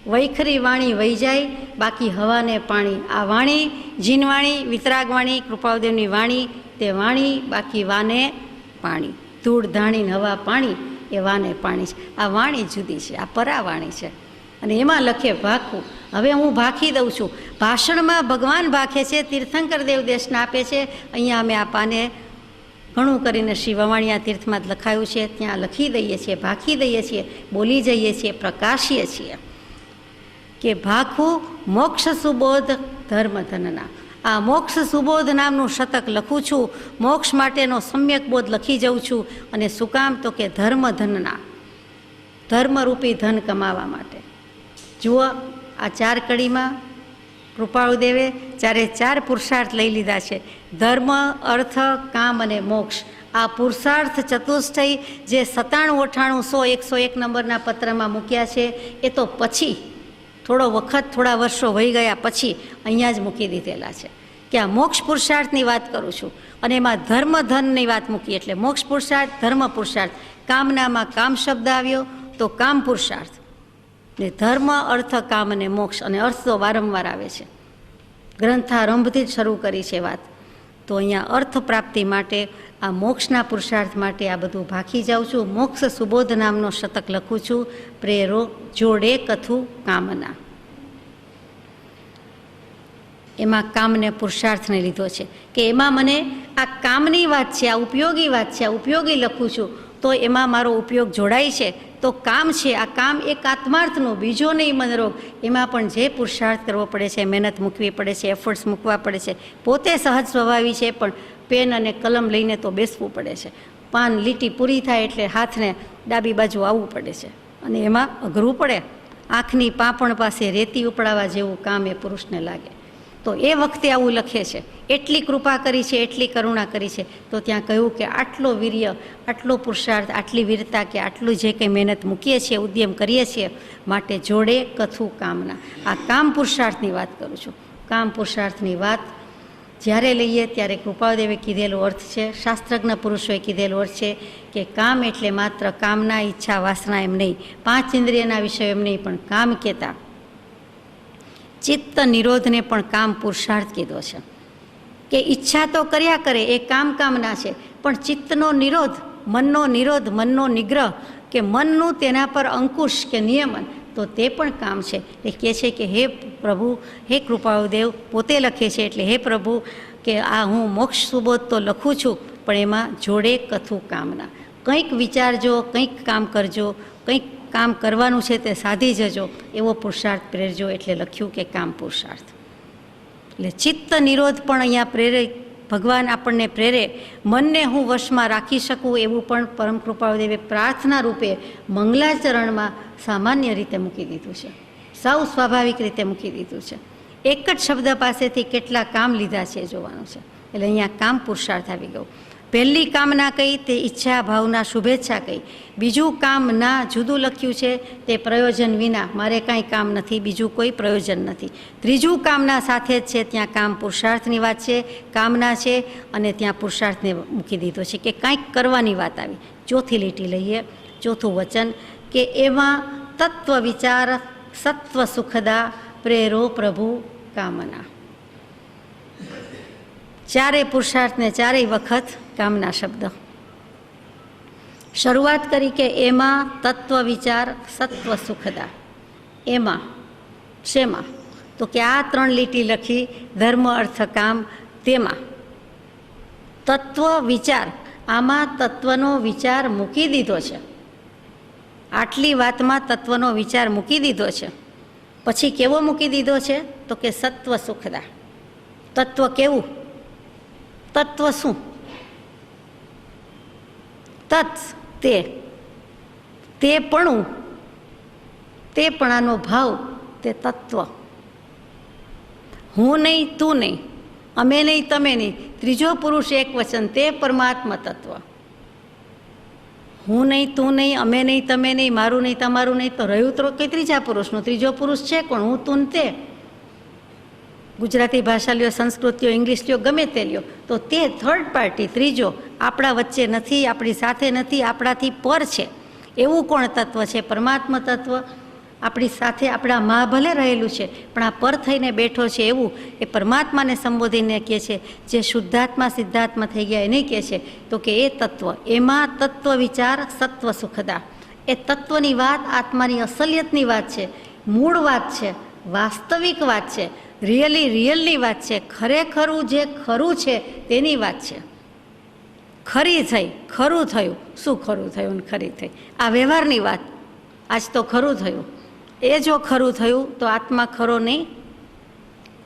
વૈખરી વાણી વહી જાય, બાકી હવાને પાણી. આ વાણી, જીનવાણી, વિતરાગવાણી, કૃપાળુદેવની વાણી તે વાણી, બાકી વાને પાણી. ધૂળ ધાણીને હવા પાણી, એ વાને પાણી છે. આ વાણી જુદી છે, આ પરાવાણી છે. અને એમાં લખે ભાખું. હવે હું ભાખી દઉં છું. ભાષણમાં ભગવાન ભાખે છે, તીર્થંકર દેવ દેશના આપે છે. અહીંયા અમે આ પાને ઘણું કરીને શ્રી વવાણિયા તીર્થમાં જ લખાયું છે, ત્યાં લખી દઈએ છીએ, ભાખી દઈએ છીએ, બોલી જઈએ છીએ, પ્રકાશીએ છીએ કે ભાખું મોક્ષ સુબોધ ધર્મ ધનના. આ મોક્ષ સુબોધ નામનું શતક લખું છું, મોક્ષ માટેનો સમ્યક બોધ લખી જાઉં છું. અને શું કામ? તો કે ધર્મ ધનના, ધર્મરૂપી ધન કમાવા માટે. જુઓ, આ 4 કડીમાં કૃપાળુદેવે 4 પુરુષાર્થ લઈ લીધા છે. ધર્મ, અર્થ, કામ અને મોક્ષ. આ પુરુષાર્થ ચતુષ્ટય જે 97, 98, 100, 101 નંબરના પત્રમાં મૂક્યા છે, એ તો પછી થોડો વખત, થોડા વર્ષો વહી ગયા પછી અહીંયા જ મૂકી દીધેલા છે કે આ મોક્ષ પુરુષાર્થની વાત કરું છું. અને એમાં ધર્મ ધનની વાત મૂકી એટલે મોક્ષ પુરુષાર્થ, ધર્મ પુરુષાર્થ. કામનામાં કામ શબ્દ આવ્યો તો કામ પુરુષાર્થ. ને ધર્મ, અર્થ, કામ અને મોક્ષ. અને અર્થ તો વારંવાર આવે છે, ગ્રંથારંભથી જ શરૂ કરી છે વાત. તો અહીંયા અર્થ પ્રાપ્તિ માટે, આ મોક્ષના પુરુષાર્થ માટે આ બધું ભાખી જાઉં છું. મોક્ષ સુબોધ નામનો શતક લખું છું. પ્રેરો જોડે કથું કામના. એમાં કામને પુરુષાર્થને લીધો છે કે એમાં મને આ કામની વાત છે, આ ઉપયોગી વાત છે, આ ઉપયોગી લખું છું. તો એમાં મારો ઉપયોગ જોડાય છે. તો કામ છે, આ કામ એક આત્માર્થનો, બીજો નહીં મનરોગ. એમાં પણ જે પુરુષાર્થ કરવો પડે છે, મહેનત મૂકવી પડે છે, એફર્ટ્સ મૂકવા પડે છે. પોતે સહજ સ્વભાવી છે, પણ પેન અને કલમ લઈને તો બેસવું પડે છે. પાન લીટી પૂરી થાય એટલે હાથને ડાબી બાજુ આવવું પડે છે, અને એમાં અઘરું પડે. આંખની પાંપણ પાસે રેતી ઉપડાવવા જેવું કામ એ પુરુષને લાગે. તો એ વખતે આવું લખે છે. એટલી કૃપા કરી છે, એટલી કરુણા કરી છે. તો ત્યાં કહ્યું કે આટલો વીર્ય, આટલો પુરુષાર્થ, આટલી વીરતા કે આટલું જે કંઈ મહેનત મૂકીએ છીએ, ઉદ્યમ કરીએ છીએ, માટે જોડે કથું કામના. આ કામ પુરુષાર્થની વાત કરું છું. કામ પુરુષાર્થની વાત જ્યારે લઈએ ત્યારે કૃપાદેવે કીધેલો અર્થ છે, શાસ્ત્રજ્ઞ પુરુષોએ કીધેલો અર્થ છે કે કામ એટલે માત્ર કામના, ઈચ્છા, વાસના એમ નહીં, 5 ઇન્દ્રિયના વિષયો એમ નહીં, પણ કામ કહેતા ચિત્ત નિરોધને પણ કામ પુરુષાર્થ કીધો છે. કે ઈચ્છા તો કર્યા કરે, એ કામના છે, પણ ચિત્તનો નિરોધ, મનનો નિરોધ, મનનો નિગ્રહ, કે મનનું તેના પર અંકુશ કે નિયમન, તો તે પણ કામ છે. એ કહે છે કે હે પ્રભુ, હે કૃપાળુદેવ, પોતે લખે છે એટલે હે પ્રભુ, કે આ હું મોક્ષ સુબોધ તો લખું છું, પણ એમાં જોડે કથું કામના. કંઈક વિચારજો, કંઈક કામ કરજો, કંઈક કામ કરવાનું છે તે સાધી જજો, એવો પુરુષાર્થ પ્રેરજો. એટલે લખ્યું કે કામ પુરુષાર્થ. એટલે ચિત્ત નિરોધ પણ અહીંયા પ્રેરે, ભગવાન આપણને પ્રેરે, મનને હું વશમાં રાખી શકું એવું પણ પરમ કૃપાળુદેવે પ્રાર્થના રૂપે મંગલાચરણમાં સામાન્ય રીતે મૂકી દીધું છે, સૌ સ્વાભાવિક રીતે મૂકી દીધું છે. એક જ શબ્દ પાસેથી કેટલા કામ લીધા છે જોવાનું છે. એટલે અહીંયા કામ પુરુષાર્થ આવી ગયું. પહેલી કામના કઈ તે ઈચ્છા, ભાવના, શુભેચ્છા કઈ. બીજું કામ ના જુદું લખ્યું છે તે પ્રયોજન વિના, મારે કાંઈ કામ નથી, બીજું કોઈ પ્રયોજન નથી. ત્રીજું કામના સાથે જ છે, ત્યાં કામ પુરુષાર્થની વાત છે, કામના છે, અને ત્યાં પુરુષાર્થને મૂકી દીધો છે કે કાંઈક કરવાની વાત આવી. ચોથી લીટી લઈએ, ચોથું વચન, કે એમાં તત્વ વિચાર સત્વ સુખદા પ્રેરો પ્રભુ કામના. ચારેય પુરુષાર્થને ચારેય વખત કામના શબ્દ. શરૂઆત કરી કે એમાં તત્વ વિચાર સત્વ સુખદા. એમાં શેમાં? તો કે આ 3 લીટી લખી, ધર્મ, અર્થ, કામ. તેમાં તત્વ વિચાર, આમાં તત્વનો વિચાર મૂકી દીધો છે. આટલી વાતમાં તત્વનો વિચાર મૂકી દીધો છે. પછી કેવો મૂકી દીધો છે? તો કે સત્વ સુખદા. તત્વ કેવું? તત્વ શું? તત્ તે પણું, તે પણાનો ભાવ, તે તત્વ. હું નહીં, તું નહીં, અમે નહીં, તમે નહીં, ત્રીજો પુરુષ એક વચન, તે પરમાત્મા તત્વ. હું નહીં, તું નહીં, અમે નહીં, તમે નહીં, મારું નહીં, તમારું નહીં, તો રહ્યું તો કે ત્રીજા પુરુષનું. ત્રીજો પુરુષ છે કોણ? હું, તું, તે. ગુજરાતી ભાષા લ્યો, સંસ્કૃત લ્યો, ઇંગ્લિશ લ્યો, ગમે તે લ્યો, તો તે થર્ડ પાર્ટી, ત્રીજો, આપણા વચ્ચે નથી, આપણી સાથે નથી, આપણાથી પર છે. એવું કોણ તત્વ છે? પરમાત્મા તત્વ. આપણી સાથે આપણા માં ભલે રહેલું છે, પણ આ પર થઈને બેઠો છે એવું એ પરમાત્માને સંબોધીને કહે છે. જે શુદ્ધાત્મા સિદ્ધાત્મા થઈ ગયા એને કહે છે તો કે એ તત્વ, એમાં તત્વ વિચાર સત્વ સુખદા. એ તત્વની વાત આત્માની અસલિયતની વાત છે, મૂળ વાત છે, વાસ્તવિક વાત છે, રિયલની વાત છે, ખરેખરું જે ખરું છે તેની વાત છે. ખરી થઈ, ખરું થયું. શું ખરું થયું ને ખરી થઈ? આ વ્યવહારની વાત. આજ તો ખરું થયું. એ જો ખરું થયું તો આત્મા ખરો નહીં.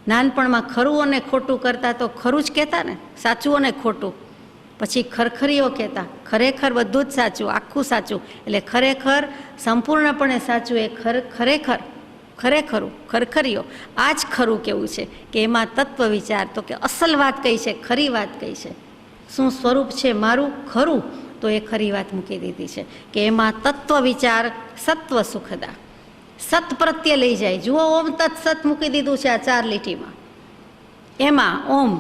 નાનપણમાં ખરું અને ખોટું કરતા તો ખરું જ કહેતા ને, સાચું અને ખોટું. પછી ખરખરીઓ કહેતા, ખરેખર બધું જ સાચું, આખું સાચું. એટલે ખરેખર સંપૂર્ણપણે સાચું એ ખરેખરું ખરખરીઓ. આ જ ખરું કેવું છે કે એમાં તત્વ વિચાર તો કે અસલ વાત કઈ છે, ખરી વાત કઈ છે, શું સ્વરૂપ છે મારું ખરું, તો એ ખરી વાત મૂકી દીધી છે કે એમાં તત્વ વિચાર સત્વ સુખદા. સત પ્રત્યે લઈ જાય. જુઓ, ઓમ તત્ સત મૂકી દીધું છે આ 4 લીટીમાં. એમાં ઓમ,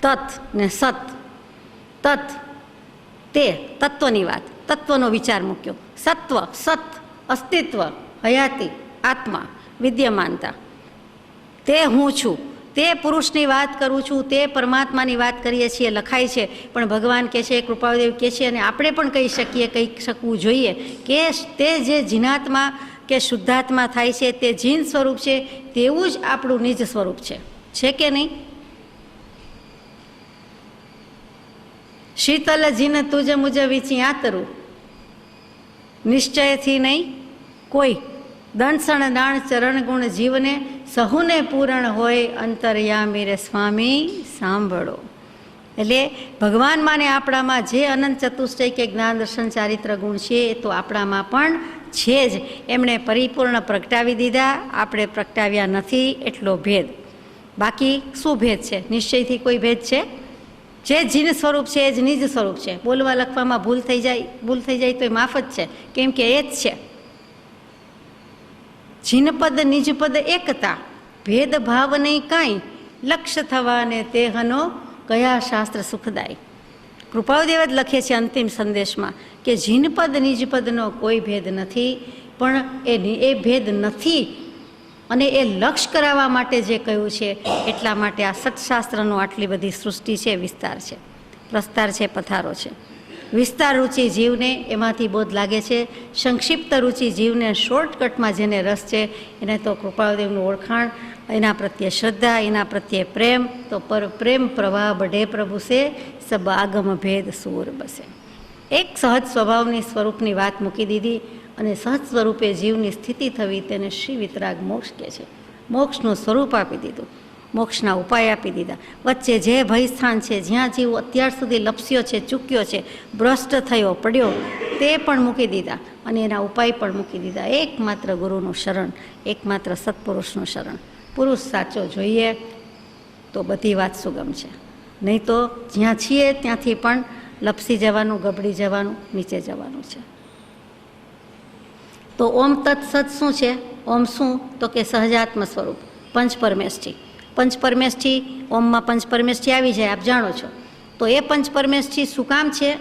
તત્ ને સત. તત્ તે તત્વની વાત, તત્વનો વિચાર મૂક્યો. સત્વ સત, અસ્તિત્વ, હયાતી, આત્મા, વિદ્યમાનતા. તે હું છું, તે પુરુષની વાત કરું છું, તે પરમાત્માની વાત કરીએ છીએ, લખાય છે. પણ ભગવાન કહે છે, કૃપાદેવ કહે છે, અને આપણે પણ કહી શકીએ, કહી શકવું જોઈએ કે તે જે જીનાત્મા કે શુદ્ધાત્મા થાય છે તે જીન સ્વરૂપ છે, તેવું જ આપણું નિજ સ્વરૂપ છે કે નહીં? શીતલ જીન તુજ મુજ વિચી આતરું, નિશ્ચયથી નહીં કોઈ. દણસણ દાણ ચરણ ગુણ જીવને સહુને પૂરણ હોય, અંતર્યામી રે સ્વામી સાંભળો. એટલે ભગવાન માને આપણામાં જે અનંત ચતુષ્ટય કે જ્ઞાન દર્શન ચારિત્ર ગુણ છે એ તો આપણામાં પણ છે જ. એમણે પરિપૂર્ણ પ્રગટાવી દીધા, આપણે પ્રગટાવ્યા નથી, એટલો ભેદ. બાકી શું ભેદ છે? નિશ્ચયથી કોઈ ભેદ છે? જે જીન સ્વરૂપ છે એ જ નિજ સ્વરૂપ છે. બોલવા લખવામાં ભૂલ થઈ જાય તો એ માફ જ છે, કેમ કે એ જ છે. જીનપદ નિજપદ એકતા, ભેદભાવ નહીં કાંઈ, લક્ષ્ય થવાને તેહનો કયા શાસ્ત્ર સુખદાય. કૃપાદેવ જ લખે છે અંતિમ સંદેશમાં કે જીનપદ નિજપદનો કોઈ ભેદ નથી, પણ એ ભેદ નથી અને એ લક્ષ્ય કરાવવા માટે જે કહ્યું છે એટલા માટે આ સત્શાસ્ત્રનો આટલી બધી સૃષ્ટિ છે, વિસ્તાર છે, પ્રસ્તાર છે, પથારો છે. વિસ્તાર રુચિ જીવને એમાંથી બોધ લાગે છે, સંક્ષિપ્ત રુચિ જીવને શોર્ટકટમાં જેને રસ છે એને તો કૃપાદેવનું ઓળખાણ, એના પ્રત્યે શ્રદ્ધા, એના પ્રત્યે પ્રેમ, તો પર પ્રેમ પ્રવાહ બઢે પ્રભુ સે, સબ આગમ ભેદ સૂર બસે. એક સહજ સ્વભાવની સ્વરૂપની વાત મૂકી દીધી અને સહજ સ્વરૂપે જીવની સ્થિતિ થવી તેને શ્રી વિતરાગ મોક્ષ કહે છે. મોક્ષનું સ્વરૂપ આપી દીધું, મોક્ષના ઉપાય આપી દીધા. વચ્ચે જે ભયસ્થાન છે, જ્યાં જીવ અત્યાર સુધી લપસ્યો છે, ચૂક્યો છે, ભ્રષ્ટ થયો, પડ્યો, તે પણ મૂકી દીધા અને એના ઉપાય પણ મૂકી દીધા. એકમાત્ર ગુરુનું શરણ, એકમાત્ર સત્પુરુષનું શરણ. પુરુષ સાચો જોઈએ તો બધી વાત સુગમ છે, નહીં તો જ્યાં છીએ ત્યાંથી પણ લપસી જવાનું, ગબડી જવાનું, નીચે જવાનું છે. તો ઓમ તત્સત શું છે? ઓમ શું? તો કે સહજાત્મ સ્વરૂપ, પંચપરમેષ્ઠી. પંચપરમેષ્ઠી, ઓમમાં પંચપરમેષ્ઠી આવી જાય, આપ જાણો છો. તો એ પંચપરમેષ્ઠી શું કામ છે?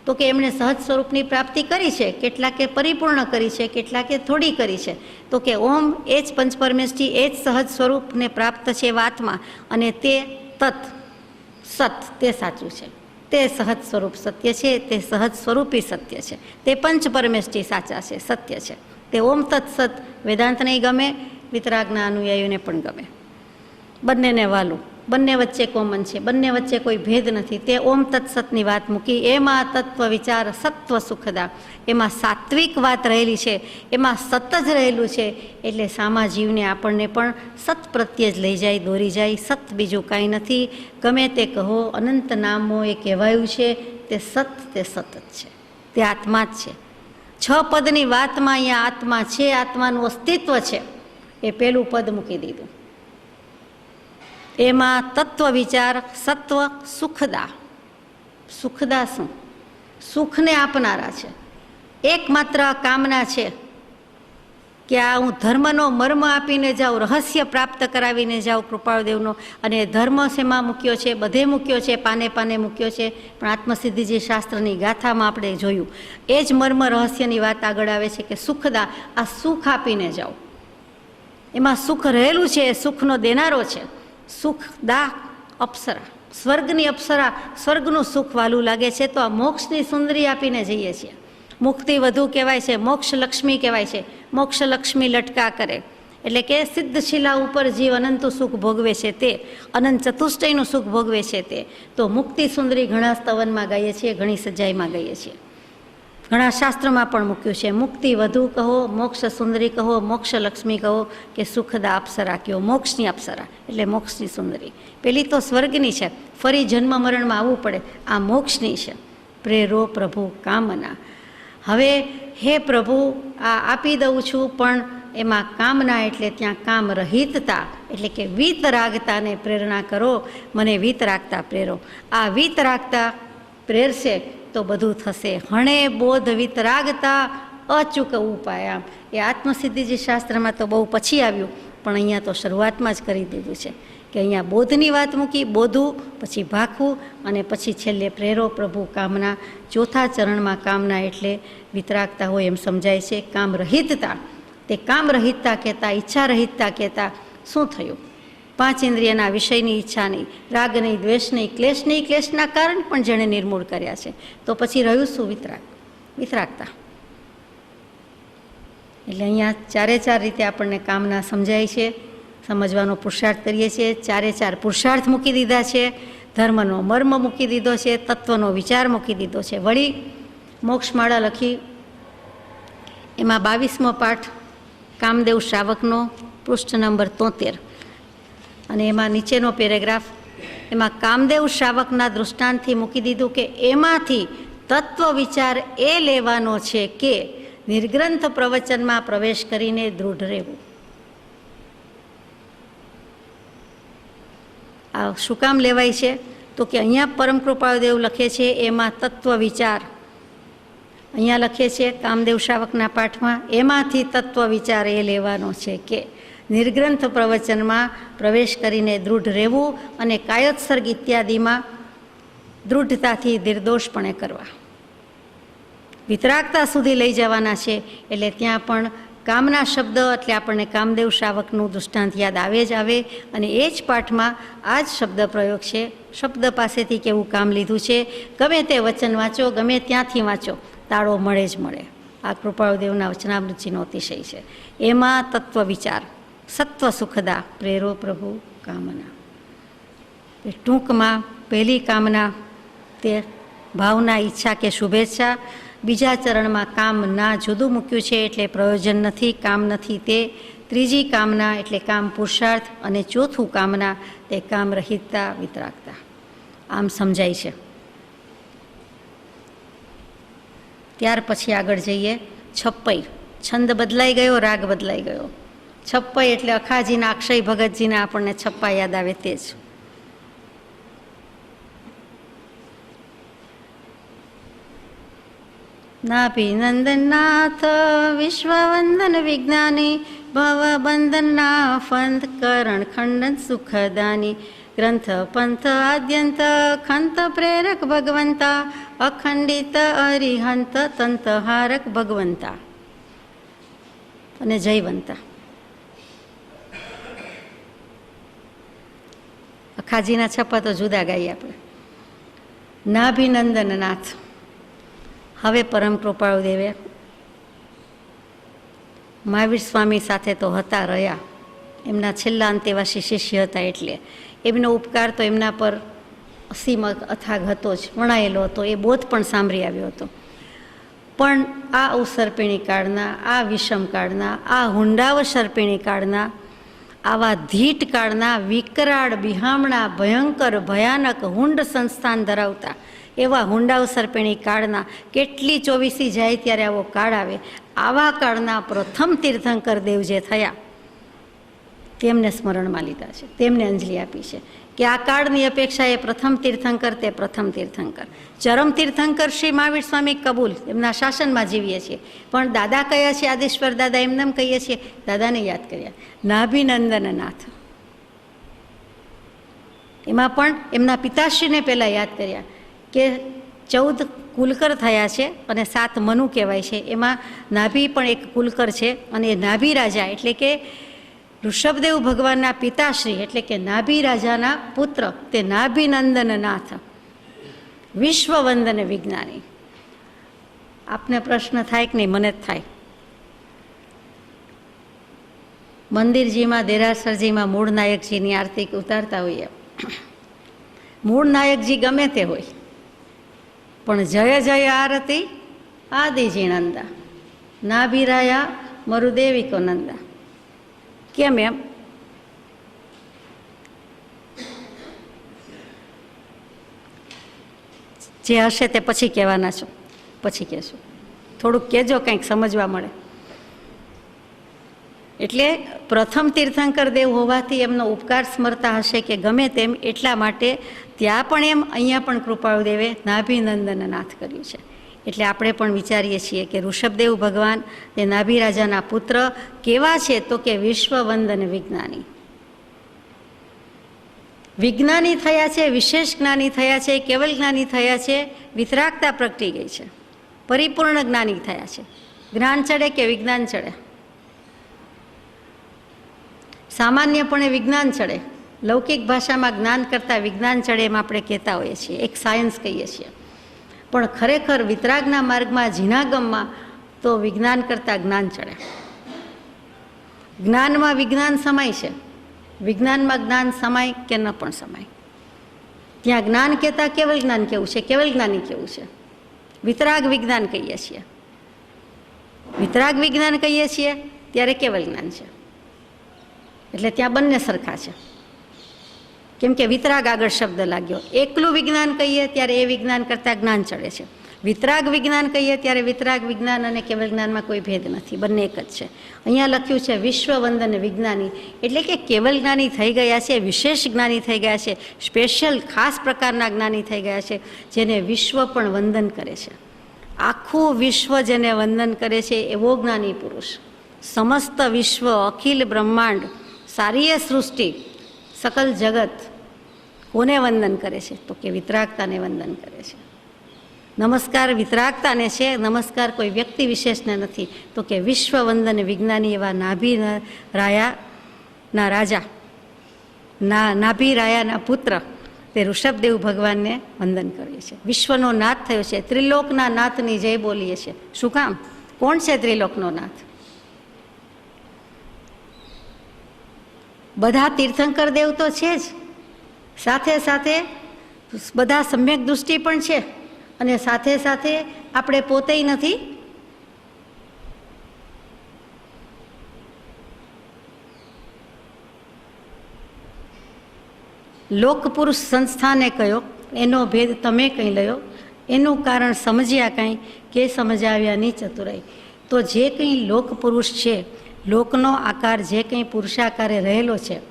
તો કે એમણે સહજ સ્વરૂપની પ્રાપ્તિ કરી છે, કેટલાકે પરિપૂર્ણ કરી છે, કેટલાકે થોડી કરી છે. તો કે ઓમ એ જ પંચપરમેષ્ઠી, એ જ સહજ સ્વરૂપને પ્રાપ્ત છે વાતમાં, અને તે તત્ સત તે સાચું છે, તે સહજ સ્વરૂપ સત્ય છે, તે સહજ સ્વરૂપી સત્ય છે, તે પંચપરમેષ્ઠી સાચા છે, સત્ય છે. તે ઓમ તત્સત વેદાંતને ગમે, વિતરાગના અનુયાયીઓને પણ ગમે, બંનેને વાલું, બંને વચ્ચે કોમન છે, બંને વચ્ચે કોઈ ભેદ નથી. તે ઓમ તત્સતની વાત મૂકી. એમાં તત્વ વિચાર સત્વ સુખદા, એમાં સાત્વિક વાત રહેલી છે, એમાં સત જ રહેલું છે. એટલે સામા જીવને આપણને પણ સત પ્રત્યે જ લઈ જાય, દોરી જાય. સત બીજું કાંઈ નથી. ગમે તે કહો, અનંત નામો એ કહેવાયું છે, તે સત જ છે, તે આત્મા જ છે. 6 પદની વાતમાં અહીંયા આત્મા છે, આત્માનું અસ્તિત્વ છે, એ પહેલું પદ મૂકી દીધું. એમાં તત્વ વિચાર સત્વ સુખદા. સુખદા શું? સુખને આપનારા છે, એકમાત્ર કામના છે કે આ હું ધર્મનો મર્મ આપીને જાઉં, રહસ્ય પ્રાપ્ત કરાવીને જાઉં કૃપાળુદેવનો. અને ધર્મ શેમાં મૂક્યો છે? બધે મૂક્યો છે, પાને પાને મૂક્યો છે. પણ આત્મસિદ્ધિજી શાસ્ત્રની ગાથામાં આપણે જોયું એ જ મર્મ રહસ્યની વાત આગળ આવે છે કે સુખદા, આ સુખ આપીને જાઓ. એમાં સુખ રહેલું છે, એ સુખનો દેનારો છે. સુખદા અપ્સરા, સ્વર્ગની અપ્સરા, સ્વર્ગનું સુખ વાલું લાગે છે તો આ મોક્ષની સુંદરી આપીને જઈએ છીએ. મુક્તિ વધુ કહેવાય છે, મોક્ષ લક્ષ્મી કહેવાય છે. મોક્ષ લક્ષ્મી લટકા કરે એટલે કે સિદ્ધ શિલા ઉપર જીવ અનંત સુખ ભોગવે છે તે, અનંત ચતુષ્ટયનું સુખ ભોગવે છે તે. તો મુક્તિ સુંદરી ઘણા સ્તવનમાં ગાઈએ છીએ, ઘણી સજાઈમાં ગાઈએ છીએ, ઘણા શાસ્ત્રોમાં પણ મૂક્યું છે. મુક્તિ વધુ કહો, મોક્ષ સુંદરી કહો, મોક્ષ લક્ષ્મી કહો કે સુખદા અપ્સરા કહો. મોક્ષની અપ્સરા એટલે મોક્ષની સુંદરી. પેલી તો સ્વર્ગની છે, ફરી જન્મ મરણમાં આવવું પડે. આ મોક્ષની છે. પ્રેરો પ્રભુ કામના. હવે હે પ્રભુ, આ આપી દઉં છું, પણ એમાં કામના એટલે ત્યાં કામ રહિતતા એટલે કે વીતરાગતાને પ્રેરણા કરો. મને વીતરાગતા પ્રેરો. આ વીતરાગતા પ્રેરશે તો બધું થશે. હણે બોધ વિતરાગતા અચૂક ઉપાય. આમ એ આત્મસિદ્ધિજી શાસ્ત્રમાં તો બહુ પછી આવ્યું, પણ અહીંયા તો શરૂઆતમાં જ કરી દીધું છે કે અહીંયા બોધની વાત મૂકી, બોધવું, પછી ભાખવું, અને પછી છેલ્લે પ્રેરો પ્રભુ કામના. ચોથા ચરણમાં કામના એટલે વિતરાગતા હોય એમ સમજાય છે. કામ રહિતતા, તે કામ રહિતતા કહેતા, ઈચ્છા રહિતતા કહેતા. શું થયું? પાંચ ઇન્દ્રિયના વિષયની ઈચ્છા નહીં, રાગ નહીં, દ્વેષ નહીં, ક્લેશ નહીં. ક્લેશના કારણ પણ જેણે નિર્મૂળ કર્યા છે. તો પછી રહ્યું શું? વિતરાગતા. એટલે અહીંયા ચારે ચાર રીતે આપણને કામના સમજાય છે, સમજવાનો પુરુષાર્થ કરીએ છીએ. ચારે ચાર પુરુષાર્થ મૂકી દીધા છે, ધર્મનો મર્મ મૂકી દીધો છે, તત્વનો વિચાર મૂકી દીધો છે. વળી મોક્ષમાળા લખી એમાં 22મો પાઠ કામદેવ શ્રાવકનો, પૃષ્ઠ નંબર 73, અને એમાં નીચેનો પેરેગ્રાફ, એમાં કામદેવ શ્રાવકના દૃષ્ટાંતથી મૂકી દીધું કે એમાંથી તત્વ વિચાર એ લેવાનો છે કે નિર્ગ્રંથ પ્રવચનમાં પ્રવેશ કરીને દૃઢ રહેવું. આ શું કામ લેવાય છે? તો કે અહીંયા પરમ કૃપાળુદેવ લખે છે એમાં તત્વ વિચાર, અહીંયા લખે છે કામદેવ શ્રાવકના પાઠમાં, એમાંથી તત્વ વિચાર એ લેવાનો છે કે નિર્ગ્રંથ પ્રવચનમાં પ્રવેશ કરીને દૃઢ રહેવું અને કાયોત્સર્ગ ઇત્યાદિમાં દૃઢતાથી નિર્દોષપણે કરવા. વિતરાગતા સુધી લઈ જવાના છે. એટલે ત્યાં પણ કામના શબ્દ એટલે આપણને કામદેવ શ્રાવકનું દૃષ્ટાંત યાદ આવે જ આવે. અને એ જ પાઠમાં આ જ શબ્દ પ્રયોગ છે. શબ્દ પાસેથી કેવું કામ લીધું છે? ગમે તે વચન વાંચો, ગમે ત્યાંથી વાંચો, તાળો મળે જ મળે. આ કૃપાળુદેવના વચનામૃતજીનો અતિશય છે. એમાં તત્વ વિચાર, સત્વ સુખદા પ્રેરો પ્રભુ કામના. ટૂંકમાં પહેલી કામના તે ભાવના, ઈચ્છા કે શુભેચ્છા. બીજા ચરણમાં કામ ના જુદું મૂક્યું છે એટલે પ્રયોજન નથી, કામ નથી તે. ત્રીજી કામના એટલે કામ પુરુષાર્થ, અને ચોથું કામના તે કામ રહિતતા, વિતરાગતા. આમ સમજાય છે. ત્યાર પછી આગળ જઈએ. છપ્પઈ. છંદ બદલાઈ ગયો, રાગ બદલાઈ ગયો. છપ્પઈ એટલે અખાજીના, અક્ષય ભગતજીના આપણને છપ્પા યાદ આવે તે જ. નાભિનંદનનાથ વિશ્વવંદન વિજ્ઞાની, ભવબંધનના ફંત કરણ ખંડન સુખદાની, ગ્રંથ પંથ આદ્યંત ખંત પ્રેરક ભગવંતા, અખંડિત અરિહંત તંતહારક ભગવંતા અને જયવંતા. અખાજીના છપ્પા તો જુદા ગાઈએ આપણે. નાભિનંદનનાથ. હવે પરમ કૃપાળુદેવે મહાવીર સ્વામી સાથે તો હતા રહ્યા, એમના છેલ્લા અંતેવાસી શિષ્ય હતા, એટલે એમનો ઉપકાર તો એમના પર અસીમ અથાગ હતો જ, વણાયેલો હતો. એ બોધ પણ સાંભળી આવ્યો હતો. પણ આ અવસર્પિણી કાળના, આ વિષમ કાળના, આ હુંડાવસર્પિણી કાળના, આવા ધીટ કાળના, વિકરાળ, બિહામણા, ભયંકર, ભયાનક હુંડ સંસ્થાન ધરાવતા એવા હુંડાવસર્પિણી કાળના, કેટલી ચોવીસી જાય ત્યારે આવો કાળ આવે, આવા કાળના પ્રથમ તીર્થંકર દેવ જે થયા તેમને સ્મરણમાં લીધા છે, તેમને અંજલિ આપી છે કે આ કાળની અપેક્ષાએ પ્રથમ તીર્થંકર તે પ્રથમ તીર્થંકર. ચરમ તીર્થંકર શ્રી મહાવીર સ્વામી કબૂલ, એમના શાસનમાં જીવીએ છીએ, પણ દાદા કયા છે? આદેશ્વર દાદા એમને કહીએ છીએ. દાદાને યાદ કર્યા. નાભિનંદન નાથ, એમાં પણ એમના પિતાશ્રીને પહેલાં યાદ કર્યા કે 14 કુલકર થયા છે અને 7 મનુ કહેવાય છે. એમાં નાભી પણ એક કુલકર છે અને એ નાભી રાજા એટલે કે ઋષભદેવ ભગવાનના પિતાશ્રી એટલે કે નાભી રાજાના પુત્ર તે નાભિનંદન નાથ, વિશ્વવંદન વિજ્ઞાની. આપને પ્રશ્ન થાય કે નહીં? મને જ થાય. મંદિરજીમાં, દેરાસરજીમાં મૂળ નાયકજીની આરતી ઉતારતા હોઈએ. મૂળ નાયકજી ગમે તે હોય, પણ જય જય આરતી આદિજી નંદા, નાભિરાયા મરુદેવિકો નંદા. કેમ એમ? જે હશે તે પછી કહેવાના છો, પછી કહેશું. થોડુંક કહેજો, કંઈક સમજવા મળે. એટલે પ્રથમ તીર્થંકર દેવ હોવાથી એમનો ઉપકાર સ્મરતા હશે કે ગમે તેમ, એટલા માટે ત્યાં પણ એમ, અહીંયા પણ કૃપાળુ દેવે નાભિનંદન નાથ કર્યું છે. એટલે આપણે પણ વિચારીએ છીએ કે ઋષભદેવ ભગવાન એ નાભી રાજાના પુત્ર કેવા છે? તો કે વિશ્વવંદન વિજ્ઞાની. વિજ્ઞાની થયા છે, વિશેષ જ્ઞાની થયા છે, કેવલ જ્ઞાની થયા છે, વિતરાગતા પ્રગટી ગઈ છે, પરિપૂર્ણ જ્ઞાની થયા છે. જ્ઞાન ચડે કે વિજ્ઞાન ચડે? સામાન્યપણે વિજ્ઞાન ચડે. લૌકિક ભાષામાં જ્ઞાન કરતાં વિજ્ઞાન ચડે એમ આપણે કહેતા હોઈએ છીએ, એક સાયન્સ કહીએ છીએ. પણ ખરેખર વિતરાગના માર્ગમાં, જીનાગમમાં તો વિજ્ઞાન કરતાં જ્ઞાન ચડે. જ્ઞાનમાં વિજ્ઞાન સમાય છે, વિજ્ઞાનમાં જ્ઞાન સમાય કે ન પણ સમાય. ત્યાં જ્ઞાન કહેતા કેવલ જ્ઞાન કેવું છે? કેવલ જ્ઞાની કેવું છે? વિતરાગ વિજ્ઞાન કહીએ છીએ. વિતરાગ વિજ્ઞાન કહીએ છીએ ત્યારે કેવલ જ્ઞાન છે. એટલે ત્યાં બંને સરખા છે. કેમ કે વિતરાગ આગળ શબ્દ લાગ્યો. એકલું વિજ્ઞાન કહીએ ત્યારે એ વિજ્ઞાન કરતાં જ્ઞાન ચડે છે. વિતરાગ વિજ્ઞાન કહીએ ત્યારે વિતરાગ વિજ્ઞાન અને કેવલ જ્ઞાનમાં કોઈ ભેદ નથી, બંને એક જ છે. અહીંયા લખ્યું છે વિશ્વવંદન વિજ્ઞાની, એટલે કે કેવલ જ્ઞાની થઈ ગયા છે, વિશેષ જ્ઞાની થઈ ગયા છે, સ્પેશિયલ ખાસ પ્રકારના જ્ઞાની થઈ ગયા છે, જેને વિશ્વ પણ વંદન કરે છે. આખું વિશ્વ જેને વંદન કરે છે એવો જ્ઞાની પુરુષ. સમસ્ત વિશ્વ, અખિલ બ્રહ્માંડ, સારી સૃષ્ટિ, સકલ જગત કોને વંદન કરે છે? તો કે વિતરાગતાને વંદન કરે છે. નમસ્કાર વિતરાગતાને છે, નમસ્કાર કોઈ વ્યક્તિ વિશેષને નથી. તો કે વિશ્વવંદન વિજ્ઞાની એવા નાભી રાયાના રાજા, નાભી રાયાના પુત્ર તે ઋષભદેવ ભગવાનને વંદન કરીએ છીએ. વિશ્વનો નાથ થયો છે, ત્રિલોકના નાથની જય બોલીએ છીએ. શું કામ? કોણ છે ત્રિલોકનો નાથ? બધા તીર્થંકર દેવ તો છે જ, સાથે સાથે બધા સમ્યક દૃષ્ટિ પણ છે, અને સાથે સાથે આપણે પોતેય નથી. લોકપુરુષ સંસ્થાને કયો, એનો ભેદ તમે કંઈ લયો, એનું કારણ સમજ્યા કાંઈ કે સમજાવ્યાની ચતુરાઈ. તો જે કંઈ લોકપુરુષ છે, લોકનો આકાર જે કંઈ પુરુષાકારે રહેલો છે,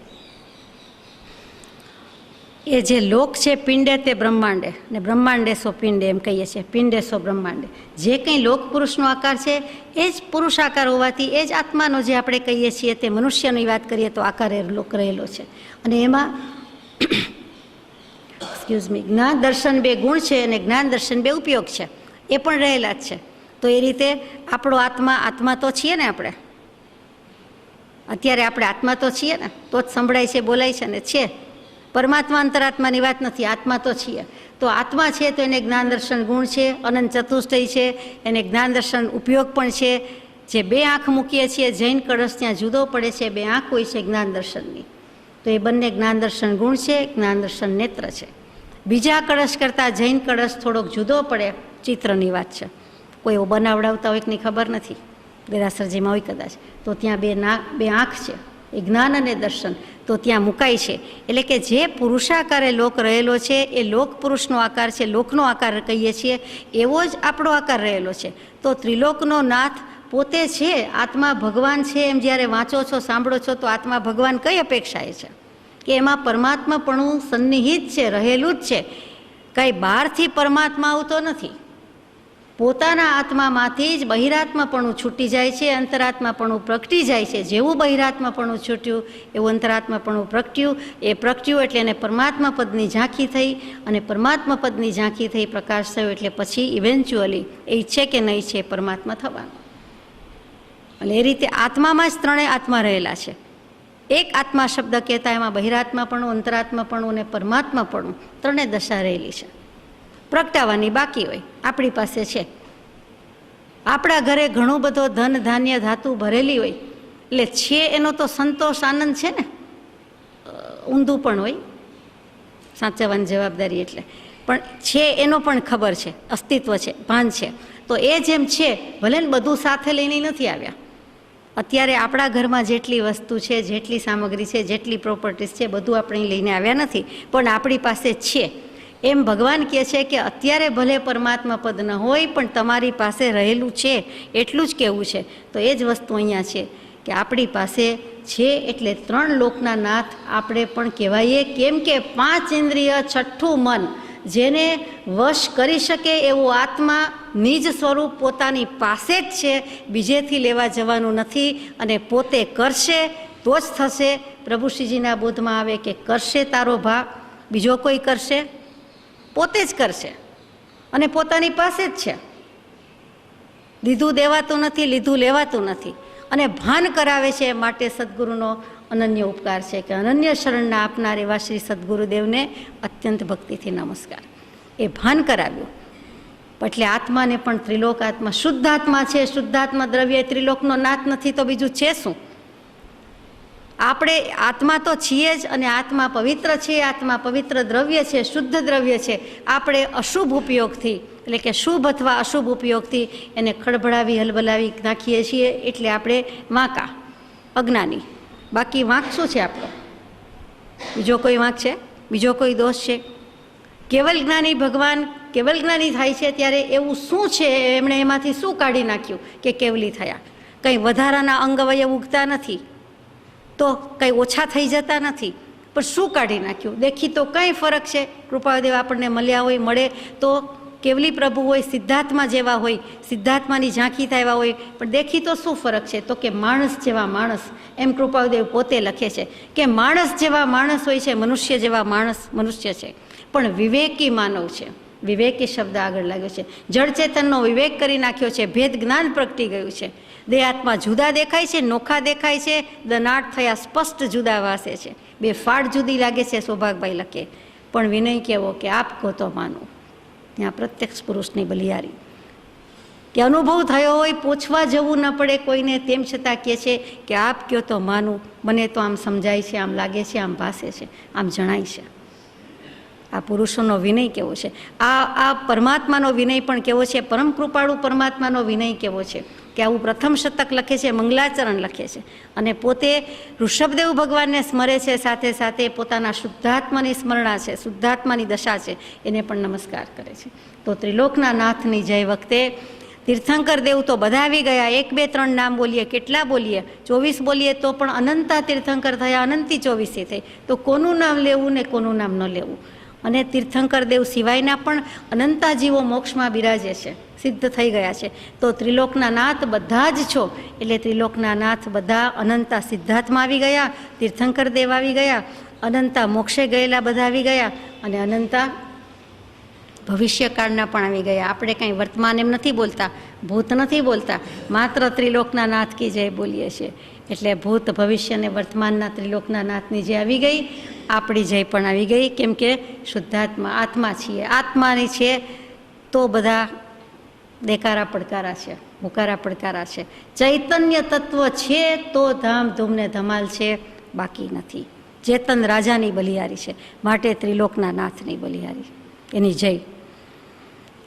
એ જે લોક છે પિંડે તે બ્રહ્માંડે, ને બ્રહ્માંડે સો પિંડે એમ કહીએ છીએ, પિંડે સો બ્રહ્માંડે. જે કંઈ લોક પુરુષનો આકાર છે એ જ પુરુષાકાર હોવાથી એ જ આત્માનો જે આપણે કહીએ છીએ તે મનુષ્યની વાત કરીએ તો આકારે લોક રહેલો છે. અને એમાં એક્સક્યુઝ મી, જ્ઞાન દર્શન બે ગુણ છે અને જ્ઞાન દર્શન બે ઉપયોગ છે, એ પણ રહેલા જ છે. તો એ રીતે આપણો આત્મા તો છીએ ને આપણે અત્યારે, આપણે આત્મા તો છીએ ને, તો જ સંભળાય છે, બોલાય છે ને છે. પરમાત્મા અંતરાત્માની વાત નથી, આત્મા તો છીએ. તો આત્મા છે તો એને જ્ઞાન દર્શન ગુણ છે, અનંત ચતુષ્ટય છે, એને જ્ઞાન દર્શન ઉપયોગ પણ છે. જે બે આંખ મૂકીએ છીએ, જૈન કળશ ત્યાં જુદો પડે છે, બે આંખ હોય છે જ્ઞાન દર્શનની, તો એ બંને જ્ઞાન દર્શન ગુણ છે, જ્ઞાન દર્શન નેત્ર છે. બીજા કળશ કરતાં જૈન કળશ થોડોક જુદો પડે, ચિત્રની વાત છે. કોઈ એવો બનાવડાવતા હોય કે નહીં ખબર નથી, દેરાસરજીમાં હોય કદાચ, તો ત્યાં બે આંખ છે, એ જ્ઞાન અને દર્શન તો ત્યાં મુકાય છે. એટલે કે જે પુરુષાકારે લોક રહેલો છે એ લોક પુરુષનો આકાર છે, લોકનો આકાર કહીએ છીએ, એવો જ આપણો આકાર રહેલો છે. તો ત્રિલોકનો નાથ પોતે છે, આત્મા ભગવાન છે એમ જ્યારે વાંચો છો, સાંભળો છો, તો આત્મા ભગવાન કઈ અપેક્ષાએ છે કે એમાં પરમાત્માપણું સન્નિહિત છે, રહેલું જ છે. કંઈ બહારથી પરમાત્મા આવતો નથી. પોતાના આત્મામાંથી જ બહિરાત્માપણું છૂટી જાય છે, અંતરાત્માપણું પ્રગટી જાય છે. જેવું બહિરાત્માપણું છૂટ્યું એવું અંતરાત્માપણું પ્રગટ્યું. એ પ્રગટ્યું એટલે એને પરમાત્મા પદની ઝાંખી થઈ, અને પરમાત્મા પદની ઝાંખી થઈ, પ્રકાશ થયો, એટલે પછી ઇવેન્ચ્યુઅલી એ ઈચ્છે કે નહીં ઈચ્છે પરમાત્મા થવાનું. એટલે એ રીતે આત્મામાં જ ત્રણેય આત્મા રહેલા છે. એક આત્મા શબ્દ કહેતા એમાં બહિરાત્માપણું, અંતરાત્માપણું અને પરમાત્માપણું ત્રણેય દશા રહેલી છે. પ્રગટાવવાની બાકી હોય. આપણી પાસે છે. આપણા ઘરે ઘણું બધો ધન, ધાન્ય, ધાતુ ભરેલી હોય, એટલે છે એનો તો સંતોષ, આનંદ છે ને. ઊંધું પણ હોય, સાચવવાની જવાબદારી એટલે. પણ છે એનો પણ ખબર છે, અસ્તિત્વ છે, ભાન છે. તો એ જેમ છે, ભલે ને બધું સાથે લઈને નથી આવ્યા. અત્યારે આપણા ઘરમાં જેટલી વસ્તુ છે, જેટલી સામગ્રી છે, જેટલી પ્રોપર્ટીઝ છે, બધું આપણે લઈને આવ્યા નથી, પણ આપણી પાસે છે. એમ ભગવાન કહે છે કે અત્યારે ભલે પરમાત્મા પદ ન હોય, પણ તમારી પાસે રહેલું છે, એટલું જ કહેવું છે. તો એ જ વસ્તુ અહીંયા છે કે આપણી પાસે છે, એટલે ત્રણ લોકના નાથ આપણે પણ કહેવાઈએ. કેમ કે પાંચ ઇન્દ્રિય, છઠ્ઠું મન, જેને વશ કરી શકે એવો આત્મા નિજ સ્વરૂપ પોતાની પાસે જ છે, બીજેથી લેવા જવાનું નથી. અને પોતે કરશે તો જ થશે. પ્રભુશ્રીજીના બોધમાં આવે કે કરશે તારો ભા, બીજો કોઈ કરશે? પોતે જ કરશે, અને પોતાની પાસે જ છે. દીધું દેવાતું નથી, લીધું લેવાતું નથી. અને ભાન કરાવે છે. માટે સદગુરુનો અનન્ય ઉપકાર છે કે અનન્ય શરણના આપનાર એવા શ્રી સદગુરુદેવને અત્યંત ભક્તિથી નમસ્કાર. એ ભાન કરાવ્યું. એટલે આત્માને પણ ત્રિલોક આત્મા, શુદ્ધ આત્મા છે. શુદ્ધાત્મા દ્રવ્ય ત્રિલોકનો નાથ નથી તો બીજું છે શું? આપણે આત્મા તો છીએ જ, અને આત્મા પવિત્ર છે. આત્મા પવિત્ર દ્રવ્ય છે, શુદ્ધ દ્રવ્ય છે. આપણે અશુભ ઉપયોગથી, એટલે કે શુભ અથવા અશુભ ઉપયોગથી એને ખળભળાવી, હલબલાવી નાખીએ છીએ. એટલે આપણે વાંકા, અજ્ઞાની. બાકી વાંક શું છે આપણો? બીજો કોઈ વાંક છે? બીજો કોઈ દોષ છે? કેવલ જ્ઞાની ભગવાન, કેવલ જ્ઞાની થાય છે ત્યારે એવું શું છે, એમણે એમાંથી શું કાઢી નાખ્યું કે કેવલી થયા? કંઈ વધારાના અંગ અવયવ ઉગતા નથી, તો કંઈ ઓછા થઈ જતા નથી, પણ શું કાઢી નાખ્યું? દેખી તો કંઈ ફરક છે? કૃપાદેવ આપણને મળ્યા હોય, મળે તો કેવલી પ્રભુ હોય, સિદ્ધાત્મા જેવા હોય, સિદ્ધાત્માની ઝાંખી થયા હોય, પણ દેખી તો શું ફરક છે? તો કે માણસ જેવા માણસ. એમ કૃપાદેવ પોતે લખે છે કે માણસ જેવા માણસ હોય છે, મનુષ્ય જેવા માણસ મનુષ્ય છે, પણ વિવેકી માનવ છે. વિવેકી શબ્દ આગળ લાગ્યો છે. જળ ચેતનનો વિવેક કરી નાખ્યો છે. ભેદ જ્ઞાન પ્રગટી ગયું છે. દેહાત્મા જુદા દેખાય છે, નોખા દેખાય છે, દનાટ થયા સ્પષ્ટ જુદા વાસે છે. બે ફાડ જુદી લાગે છે, સૌભાગભાઈ લખે. પણ વિનય કેવો કે આપ કહો તો માનો. ત્યાં પ્રત્યક્ષ પુરુષની બલિયારી કે અનુભવ થયો હોય, પૂછવા જવું ન પડે કોઈને, તેમ છતાં કહે છે કે આપ કહો તો માનું. મને તો આમ સમજાય છે, આમ લાગે છે, આમ ભાસે છે, આમ જણાય છે. આ પુરુષોનો વિનય કેવો છે! આ પરમાત્માનો વિનય પણ કેવો છે! પરમ કૃપાળુ પરમાત્માનો વિનય કેવો છે કે આવું પ્રથમ શતક લખે છે, મંગલાચરણ લખે છે, અને પોતે ઋષભદેવ ભગવાનને સ્મરે છે, સાથે સાથે પોતાના શુદ્ધાત્માની સ્મરણા છે, શુદ્ધાત્માની દશા છે, એને પણ નમસ્કાર કરે છે. તો ત્રિલોકના નાથની જય વખતે તીર્થંકર દેવ તો બધા આવી ગયા. 1, 2, 3 નામ બોલીએ, કેટલા બોલીએ? 24 બોલીએ તો પણ અનંતા તીર્થંકર થયા, અનંતી 24 થઈ. તો કોનું નામ લેવું ને કોનું નામ ન લેવું? અને તીર્થંકર દેવ સિવાયના પણ અનંતા જીવો મોક્ષમાં બિરાજે છે, સિદ્ધ થઈ ગયા છે. તો ત્રિલોકના નાથ બધા જ છો, એટલે ત્રિલોકના નાથ બધા અનંતા સિદ્ધાર્થમાં આવી ગયા, તીર્થંકર દેવ આવી ગયા, અનંતા મોક્ષે ગયેલા બધા આવી ગયા, અને અનંતા ભવિષ્યકાળના પણ આવી ગયા. આપણે કંઈ વર્તમાન એમ નથી બોલતા, ભૂત નથી બોલતા, માત્ર ત્રિલોકના નાથ કી જય બોલીએ છીએ. એટલે ભૂત, ભવિષ્ય અને વર્તમાનના ત્રિલોકના નાથની જે આવી ગઈ, આપણી જય પણ આવી ગઈ. કેમ કે શુદ્ધાત્મા આત્મા છીએ, આત્માની છે તો બધા દેકારા પડકારા છે, હુકારા પડકારા છે. ચૈતન્ય તત્વ છે તો ધામ ધૂમને ધમાલ છે, બાકી નથી. ચેતન રાજાની બલિહારી છે, માટે ત્રિલોકના નાથની બલિહારી, એની જય.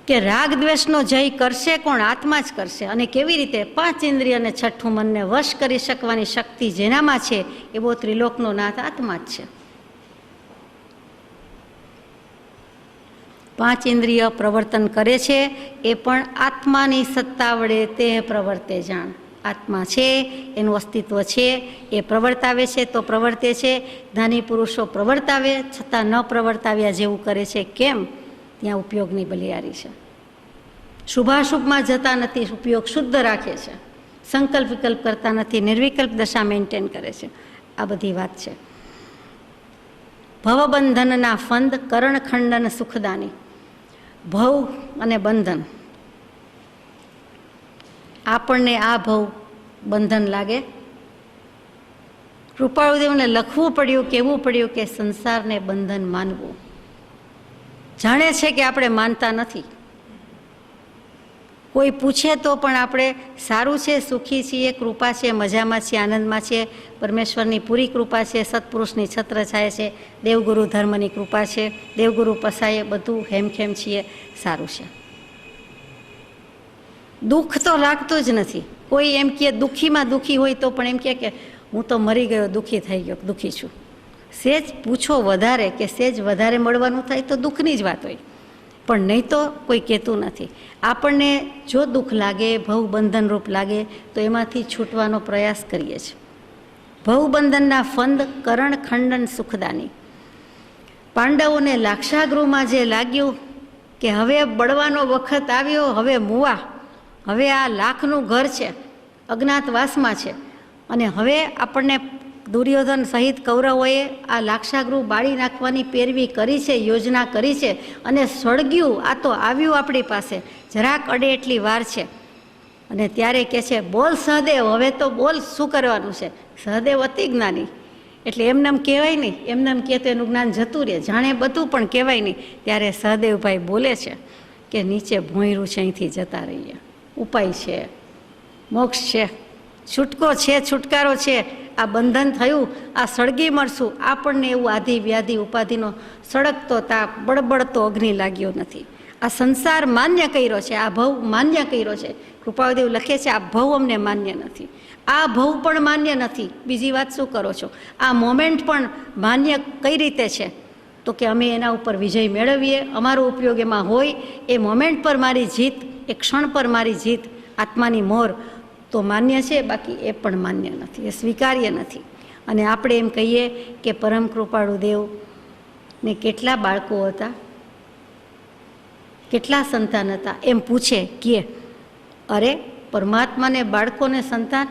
કે રાગ દ્વેષનો જય કરશે કોણ? આત્મા જ કરશે. અને કેવી રીતે? 5 ઇન્દ્રિય અને છઠ્ઠું મનને વશ કરી શકવાની શક્તિ જેનામાં છે, એવો ત્રિલોકનો નાથ આત્મા જ છે. પાંચ ઇન્દ્રિય પ્રવર્તન કરે છે એ પણ આત્માની સત્તા વડે તે પ્રવર્તે જાણ. આત્મા છે, એનું અસ્તિત્વ છે, એ પ્રવર્તાવે છે તો પ્રવર્તે છે. જ્ઞાની પુરુષો પ્રવર્તાવે છતાં ન પ્રવર્તાવ્યા જેવું કરે છે. કેમ? ત્યાં ઉપયોગની બલિયારી છે. શુભાશુભમાં જતા નથી, ઉપયોગ શુદ્ધ રાખે છે, સંકલ્પ વિકલ્પ કરતા નથી, નિર્વિકલ્પ દશા મેન્ટેન કરે છે. આ બધી વાત છે. ભવબંધનના ફંદ કરણખંડન સુખદાની. ભવ અને બંધન, આપણને આ ભવ બંધન લાગે. કૃપાળુદેવને લખવું પડ્યું, કહેવું પડ્યું કે સંસારને બંધન માનવું. જાણે છે કે આપણે માનતા નથી. કોઈ પૂછે તો પણ આપણે સારું છે, સુખી છીએ, કૃપા છે, મજામાં છીએ, આનંદમાં છીએ, પરમેશ્વરની પૂરી કૃપા છે, સત્પુરુષની છત્રછાયા છે, દેવગુરુ ધર્મની કૃપા છે, દેવગુરુ પસાયે બધું હેમખેમ છીએ, સારું છે. દુઃખ તો લાગતું જ નથી. કોઈ એમ કહે દુઃખીમાં દુઃખી હોય તો પણ એમ કહે કે હું તો મરી ગયો, દુઃખી થઈ ગયો, દુઃખી છું. સેજ પૂછો વધારે કે સેજ વધારે મળવાનું થાય તો દુઃખની જ વાત હોય, પણ નહીં તો કોઈ કહેતું નથી. આપણને જો દુઃખ લાગે, ભવબંધનરૂપ લાગે તો એમાંથી છૂટવાનો પ્રયાસ કરીએ છીએ. ભવબંધનના ફંદ કરણખંડન સુખદાની. પાંડવોને લાક્ષાગૃહમાં જે લાગ્યું કે હવે બળવાનો વખત આવ્યો, હવે મુવા, હવે આ લાખનું ઘર છે, અજ્ઞાતવાસમાં છે, અને હવે આપણને દુર્યોધન સહિત કૌરવોએ આ લાક્ષાગૃહ બાળી નાખવાની પેરવી કરી છે, યોજના કરી છે, અને સળગ્યું. આ તો આવ્યું આપણી પાસે, જરાક અડે એટલી વાર છે. અને ત્યારે કહે છે બોલ સહદેવ, હવે તો બોલ, શું કરવાનું છે? સહદેવ અતિ જ્ઞાની, એટલે એમનેમ કહેવાય નહીં, એમનેમ કહે તો એનું જ્ઞાન જતું રહે, જાણે બધું પણ કહેવાય નહીં. ત્યારે સહદેવભાઈ બોલે છે કે નીચે ભોંયરું છે, અહીંથી જતા રહીએ. ઉપાય છે, મોક્ષ છે, છૂટકો છે, છુટકારો છે. આ બંધન થયું, આ સળગી મળશું. આપણને એવું આધિ વ્યાધિ ઉપાધિનો સળગતો તાપ, બળબડતો અગ્નિ લાગ્યો નથી. આ સંસાર માન્ય કર્યો છે, આ ભવ માન્ય કર્યો છે. કૃપાળુદેવ લખે છે આ ભવ અમને માન્ય નથી, આ ભવ પણ માન્ય નથી. બીજી વાત શું કરો છો? આ મોમેન્ટ પણ માન્ય કઈ રીતે છે? તો કે અમે એના ઉપર વિજય મેળવીએ, અમારો ઉપયોગ એમાં હોય, એ મોમેન્ટ પર મારી જીત, એ ક્ષણ પર મારી જીત, આત્માની મોર તો માન્ય છે, બાકી એ પણ માન્ય નથી, એ સ્વીકાર્ય નથી. અને આપણે એમ કહીએ કે પરમ કૃપાળુ દેવને કેટલા બાળકો હતા, કેટલા સંતાન હતા, એમ પૂછે કે અરે પરમાત્માને બાળકોને સંતાન,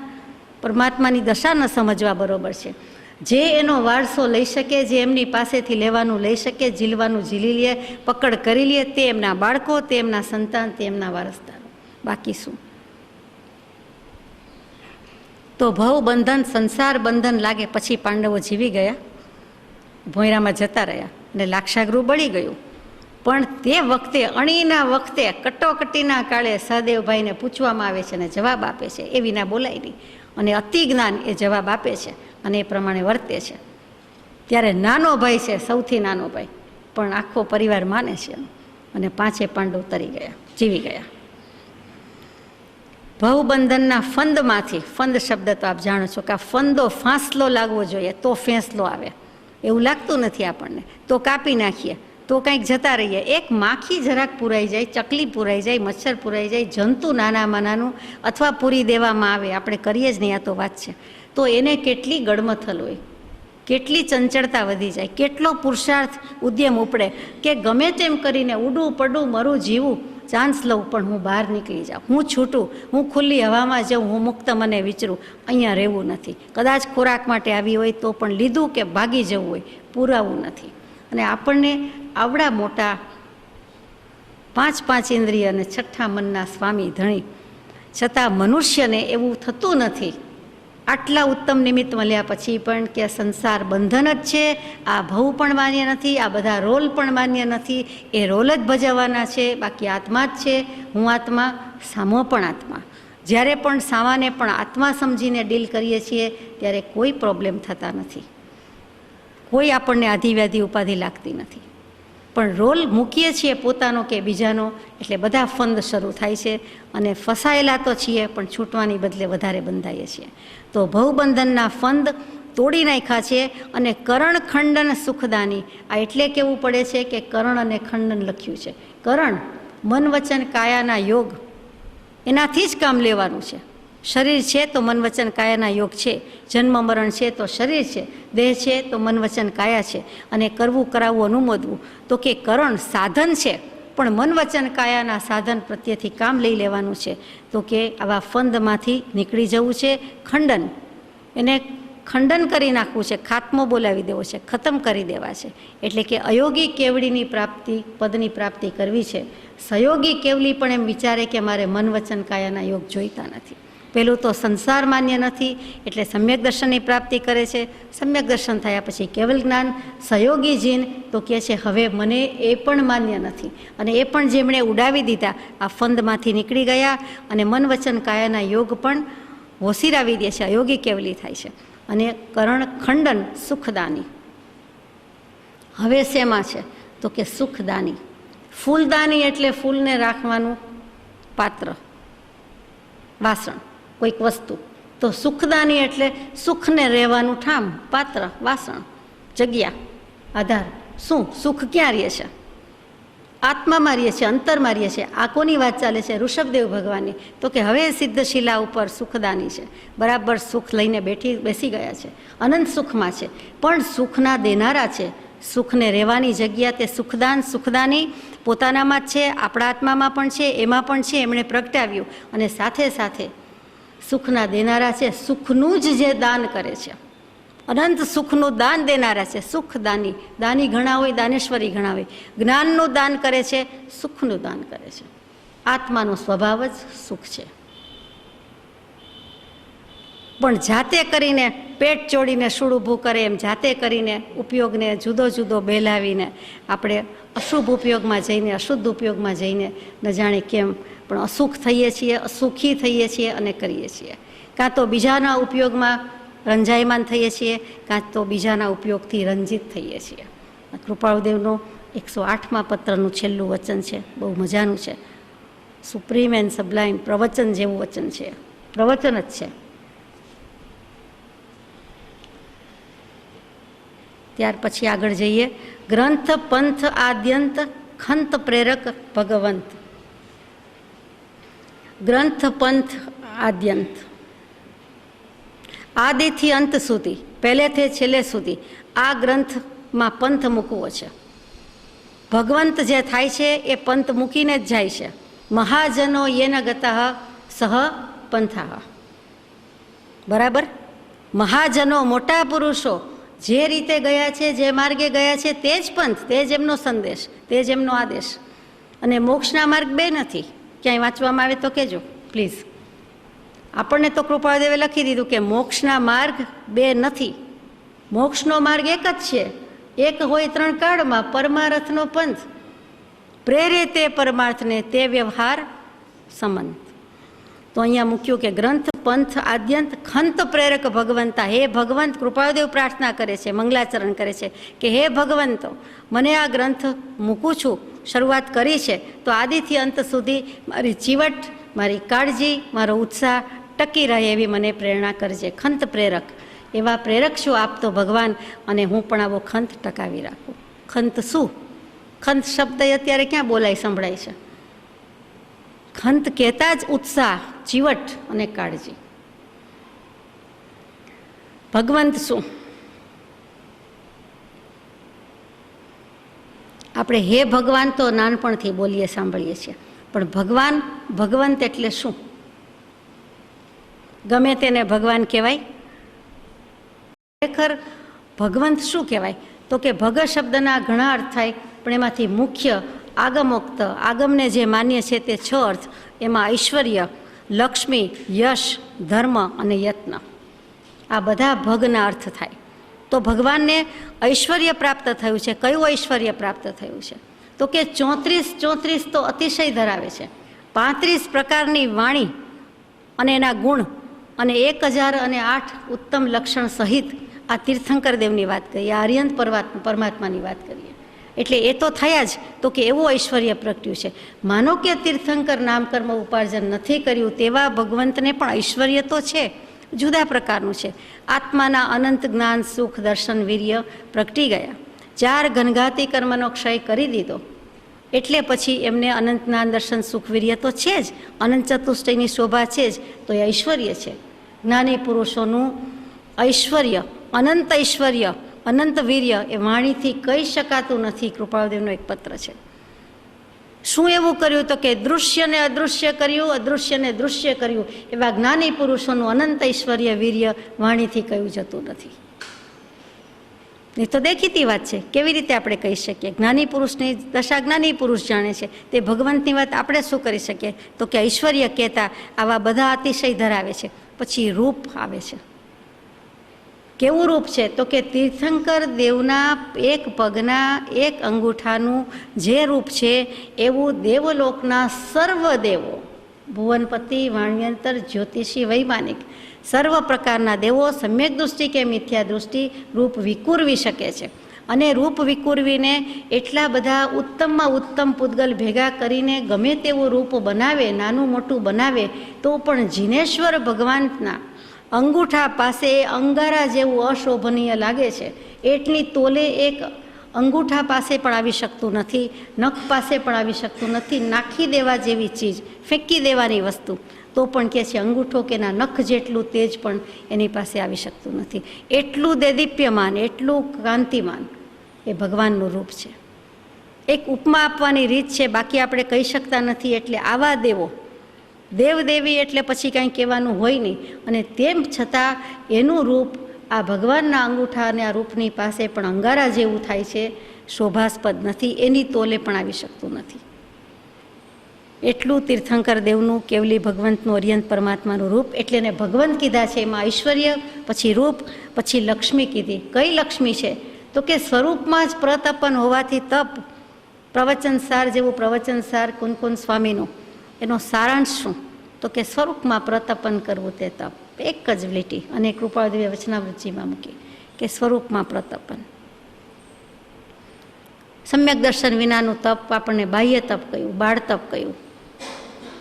પરમાત્માની દશા ન સમજવા બરોબર છે. જે એનો વારસો લઈ શકે, જે એમની પાસેથી લેવાનું લઈ શકે, ઝીલવાનું ઝીલી લે, પકડ કરી લે, તે એમના બાળકો, તે એમના સંતાન, તે એમના વારસદારો, બાકી શું? તો ભવ બંધન, સંસાર બંધન લાગે. પછી પાંડવો જીવી ગયા, ભોંયરામાં જતા રહ્યા અને લાક્ષાગૃહ બળી ગયું. પણ તે વખતે, અણીના વખતે, કટોકટીના કાળે સહદેવભાઈને પૂછવામાં આવે છે અને જવાબ આપે છે. એ વિના બોલાય નહીં. અને અતિ જ્ઞાન એ જવાબ આપે છે અને એ પ્રમાણે વર્તે છે. ત્યારે નાનો ભાઈ છે, સૌથી નાનો ભાઈ, પણ આખો પરિવાર માને છે અને પાંચે પાંડવ તરી ગયા, જીવી ગયા. ભવબંધનના ફંદમાંથી, ફંદ શબ્દ તો આપ જાણો છો કે આ ફંદો ફાંસલો લાગવો જોઈએ તો ફેંસલો આવે. એવું લાગતું નથી આપણને, તો કાપી નાખીએ, તો કંઈક જતા રહીએ. એક માખી જરાક પુરાઈ જાય, ચકલી પુરાઈ જાય, મચ્છર પુરાઈ જાય, જંતુ નાનામાં નાનું અથવા પૂરી દેવામાં આવે, આપણે કરીએ જ નહીં, આ તો વાત છે, તો એને કેટલી ગડમથલ હોય, કેટલી ચંચળતા વધી જાય, કેટલો પુરુષાર્થ ઉદ્યમ ઉપડે કે ગમે તેમ કરીને ઉડું પડું, મરું, જીવું, ચાન્સ લઉં, પણ હું બહાર નીકળી જાઉં, હું છૂટું, હું ખુલ્લી હવામાં જાઉં, હું મુક્ત મને વિચરું, અહીંયા રહેવું નથી. કદાચ ખોરાક માટે આવી હોય તો પણ લીધું કે ભાગી જવું હોય, પુરાવું નથી. અને આપણને આવડા મોટા પાંચ ઇન્દ્રિય અને છઠ્ઠા મનના સ્વામી ધણી, છતાં મનુષ્યને એવું થતું નથી. આટલા ઉત્તમ નિમિત્ત મળ્યા પછી પણ કે સંસાર બંધન જ છે, આ ભવ પણ માન્ય નથી, આ બધા રોલ પણ માન્ય નથી, એ રોલ જ ભજવવાના છે, બાકી આત્મા જ છે. હું આત્મા, સામો પણ આત્મા. જ્યારે પણ સામાને પણ આત્મા સમજીને ડીલ કરીએ છીએ ત્યારે કોઈ પ્રોબ્લેમ થતા નથી, કોઈ આપણને આધિવ્યાધિ ઉપાધિ લાગતી નથી. પણ રોલ મૂકીએ છીએ પોતાનો કે બીજાનો, એટલે બધા ફંદ શરૂ થાય છે અને ફસાયેલા તો છીએ પણ છૂટવાની બદલે વધારે બંધાઈએ છીએ. તો ભવબંધનના ફંદ તોડી નાખ્યા છે અને કરણ ખંડન સુખદાની. આ એટલે કહેવું પડે છે કે કરણ અને ખંડન લખ્યું છે. કરણ મન વચન કાયાના યોગ, એનાથી જ કામ લેવાનું છે. શરીર છે તો મન વચન કાયાના યોગ છે, જન્મ મરણ છે તો શરીર છે, દેહ છે તો મન વચન કાયા છે. અને કરવું કરાવવું અનુમોદવું તો કે કરણ સાધન છે, પણ મન વચન કાયાના સાધન પ્રત્યેથી કામ લઈ લેવાનું છે. તો કે આવા ફંદમાંથી નીકળી જવું છે. ખંડન, એને ખંડન કરી નાખવું છે, ખાત્મો બોલાવી દેવો છે, ખતમ કરી દેવા છે. એટલે કે અયોગી કેવડીની પ્રાપ્તિ, પદની પ્રાપ્તિ કરવી છે. સહયોગી કેવલી પણ એમ વિચારે કે મારે મન વચન કાયાના યોગ જોઈતા નથી. પેલું તો સંસાર માન્ય નથી, એટલે સમ્યક દર્શનની પ્રાપ્તિ કરે છે. સમ્યક દર્શન થયા પછી કેવલ જ્ઞાન. સહયોગી જીન તો કહે છે હવે મને એ પણ માન્ય નથી, અને એ પણ જેમણે ઉડાવી દીધા, આ ફંદમાંથી નીકળી ગયા અને મન વચન કાયાના યોગ પણ વોસીરાવી દે છે, અયોગી કેવલી થાય છે. અને કરણ ખંડન સુખદાની. હવે શેમાં છે તો કે સુખદાની. ફૂલદાની એટલે ફૂલને રાખવાનું પાત્ર, વાસણ, કોઈક વસ્તુ. તો સુખદાની એટલે સુખને રહેવાનું ઠામ, પાત્ર, વાસણ, જગ્યા, આધાર. શું સુખ ક્યાં રહે છે? આત્મામાં રહીએ છીએ, અંતરમાં રહીએ છીએ. આ કોની વાત ચાલે છે? ઋષભદેવ ભગવાનની. તો કે હવે સિદ્ધશિલા ઉપર સુખદાની છે, બરાબર સુખ લઈને બેસી ગયા છે, અનંત સુખમાં છે, પણ સુખના દેનારા છે. સુખને રહેવાની જગ્યા તે સુખદાન, સુખદાની પોતાનામાં જ છે, આપણા આત્મામાં પણ છે, એમાં પણ છે, એમણે પ્રગટાવ્યું. અને સાથે સાથે સુખના દેનારા છે, સુખનું જ જે દાન કરે છે, અનંત સુખનું દાન દેનારા છે, સુખદાની. દાની ઘણા હોય, દાનેશ્વરી ઘણા હોય. જ્ઞાનનું દાન કરે છે, સુખનું દાન કરે છે. આત્માનો સ્વભાવ જ સુખ છે. પણ જાતે કરીને પેટ ચોડીને શૂળ ઊભું કરે એમ જાતે કરીને ઉપયોગને જુદો જુદો બેલાવીને આપણે અશુભ ઉપયોગમાં જઈને, અશુદ્ધ ઉપયોગમાં જઈને ન જાણે કેમ પણ અસુખ થઈએ છીએ, અસુખી થઈએ છીએ અને કરીએ છીએ. કાં તો બીજાના ઉપયોગમાં રંજાયમાન થઈએ છીએ, કાં તો બીજાના ઉપયોગથી રંજિત થઈએ છીએ. કૃપાળુદેવનું 108મા પત્રનું છેલ્લું વચન છે, બહુ મજાનું છે. સુપ્રીમ એન્ડ સબ્લાઇમ, પ્રવચન જેવું વચન છે, પ્રવચન જ છે. ત્યાર પછી આગળ જઈએ. ગ્રંથ પંથ આદ્યંત ખંત પ્રેરક ભગવંત. ગ્રંથ પંથ આદ્યંત, આદિથી અંત સુધી, પહેલેથી છેલ્લે સુધી આ ગ્રંથમાં પંથ મૂકવો છે. ભગવંત જે થાય છે એ પંથ મૂકીને જ જાય છે. મહાજનો યેન ગતા સહ પંથા. બરાબર? મહાજનો, મોટા પુરુષો જે રીતે ગયા છે, જે માર્ગે ગયા છે, તે જ પંથ, તે જ એમનો સંદેશ, તે જ એમનો આદેશ. અને મોક્ષના માર્ગ બે નથી. ક્યાંય વાંચવામાં આવે તો કહેજો પ્લીઝ. આપણને તો કૃપાળુદેવે લખી દીધું કે મોક્ષના માર્ગ બે નથી, મોક્ષનો માર્ગ એક જ છે. એક હોય ત્રણ કાળમાં, પરમાર્થનો પંથ. પ્રેરે તે પરમાર્થને, તે વ્યવહાર સંબંધ. તો અહીંયા મૂક્યું કે ગ્રંથ પંથ આદ્યંત ખંત પ્રેરક ભગવંતા. હે ભગવંત, કૃપાળુદેવ પ્રાર્થના કરે છે, મંગલાચરણ કરે છે કે હે ભગવંતો, મને આ ગ્રંથ મૂકું છું, શરૂઆત કરી છે, તો આદિથી અંત સુધી મારી ચીવટ, મારી કાળજી, મારો ઉત્સાહ ટકી રહે એવી મને પ્રેરણા કરજે. ખંત પ્રેરક, એવા પ્રેરક છું આપ તો ભગવાન, અને હું પણ આવો ખંત ટકાવી રાખું. ખંત શું? ખંત શબ્દ અત્યારે ક્યાં બોલાય, સંભળાય છે? ખંત કહેતા જ ઉત્સાહ, ચીવટ અને કાળજી. ભગવંત શું? આપણે હે ભગવાન તો નાનપણથી બોલીએ, સાંભળીએ છીએ, પણ ભગવાન, ભગવંત એટલે શું? ગમે તેને ભગવાન કહેવાય? ખરેખર ભગવંત શું કહેવાય? તો કે ભગ શબ્દના ઘણા અર્થ થાય, પણ એમાંથી મુખ્ય આગમોક્ત, આગમને જે માન્ય છે તે 6 અર્થ. એમાં ઐશ્વર્ય, લક્ષ્મી, યશ, ધર્મ અને યત્ન, આ બધા ભગના અર્થ થાય. તો ભગવાનને ઐશ્વર્ય પ્રાપ્ત થયું છે. કયું ઐશ્વર્ય પ્રાપ્ત થયું છે? તો કે 34 તો અતિશય ધરાવે છે, 35 પ્રકારની વાણી અને એના ગુણ, અને 1008 ઉત્તમ લક્ષણ સહિત આ તીર્થંકર દેવની વાત કરીએ, આ આર્યંત પરમાત્માની વાત કરીએ, એટલે એ તો થયા જ. તો કે એવું ઐશ્વર્ય પ્રગટ્યું છે. માનો કે તીર્થંકર નામકર્મ ઉપાર્જન નથી કર્યું, તેવા ભગવંતને પણ ઐશ્વર્ય તો છે, જુદા પ્રકારનું છે. આત્માના અનંત જ્ઞાન, સુખ, દર્શન, વીર્ય પ્રગટી ગયા. 4 ઘનઘાતી કર્મનો ક્ષય કરી દીધો એટલે પછી એમને અનંત જ્ઞાન, દર્શન, સુખ, વીર્ય તો છે જ, અનંત ચતુષ્ટયની શોભા છે જ, તો એ ઐશ્વર્ય છે. જ્ઞાની પુરુષોનું ઐશ્વર્ય, અનંત ઐશ્વર્ય, અનંત વીર્ય એ વાણીથી કહી શકાતું નથી. કૃપાળુદેવનો એક પત્ર છે. શું એવું કર્યું? તો કે દૃશ્યને અદૃશ્ય કર્યું, અદૃશ્યને દૃશ્ય કર્યું. એવા જ્ઞાની પુરુષોનું અનંત ઐશ્વર્ય, વીર્ય વાણીથી કહ્યું જતું નથી. એ તો દેખીતી વાત છે. કેવી રીતે આપણે કહી શકીએ? જ્ઞાની પુરુષની દશા જ્ઞાની પુરુષ જાણે છે. તે ભગવંતની વાત આપણે શું કરી શકીએ? તો કે ઐશ્વર્ય કહેતા આવા બધા અતિશય ધરાવે છે. પછી રૂપ આવે છે. કેવું રૂપ છે? તો કે તીર્થંકર દેવના એક પગના એક અંગૂઠાનું જે રૂપ છે એવું દેવલોકના સર્વ દેવો, ભુવનપતિ, વાણ્યંતર, જ્યોતિષી, વૈમાનિક સર્વ પ્રકારના દેવો સમ્યક દૃષ્ટિ કે મિથ્યા દૃષ્ટિ રૂપ વિકુરવી શકે છે. અને રૂપ વિકુરવીને એટલા બધા ઉત્તમમાં ઉત્તમ પૂતગલ ભેગા કરીને ગમે તેવું રૂપ બનાવે, નાનું મોટું બનાવે, તો પણ જીનેશ્વર ભગવાનના અંગૂઠા પાસે અંગારા જેવું અશોભનીય લાગે છે. એટલી તોલે એક અંગૂઠા પાસે પણ આવી શકતું નથી, નખ પાસે પણ આવી શકતું નથી. નાખી દેવા જેવી ચીજ, ફેંકી દેવાની વસ્તુ, તો પણ કહે છે અંગૂઠો કે ના નખ જેટલું તેજ પણ એની પાસે આવી શકતું નથી. એટલું દેદીપ્યમાન, એટલું કાંતિમાન એ ભગવાનનું રૂપ છે. એક ઉપમા આપવાની રીત છે, બાકી આપણે કહી શકતા નથી. એટલે આવા દેવો, દેવદેવી એટલે પછી કાંઈ કહેવાનું હોય નહીં. અને તેમ છતાં એનું રૂપ આ ભગવાનના અંગૂઠા અને આ રૂપની પાસે પણ અંગારા જેવું થાય છે, શોભાસ્પદ નથી, એની તોલે પણ આવી શકતું નથી. એટલું તીર્થંકર દેવનું, કેવલી ભગવંતનું, અર્યંત પરમાત્માનું રૂપ. એટલે એને ભગવંત કીધા છે. એમાં ઐશ્વર્ય, પછી રૂપ, પછી લક્ષ્મી કીધી. કઈ લક્ષ્મી છે? તો કે સ્વરૂપમાં જ પ્રતપન હોવાથી તપ. પ્રવચનસાર જેવું પ્રવચનસાર કુનકુન સ્વામીનું, એનો સારાંશ શું? તો કે સ્વરૂપમાં પ્રતપન કરવું તે તપ. એક જ લીટી. અને કૃપાળુદેવે વચનાવૃત્તિમાં મૂકી કે સ્વરૂપમાં પ્રતપન. સમ્યક દર્શન વિનાનું તપ આપણને બાહ્ય તપ કહ્યું, બાળ તપ કહ્યું,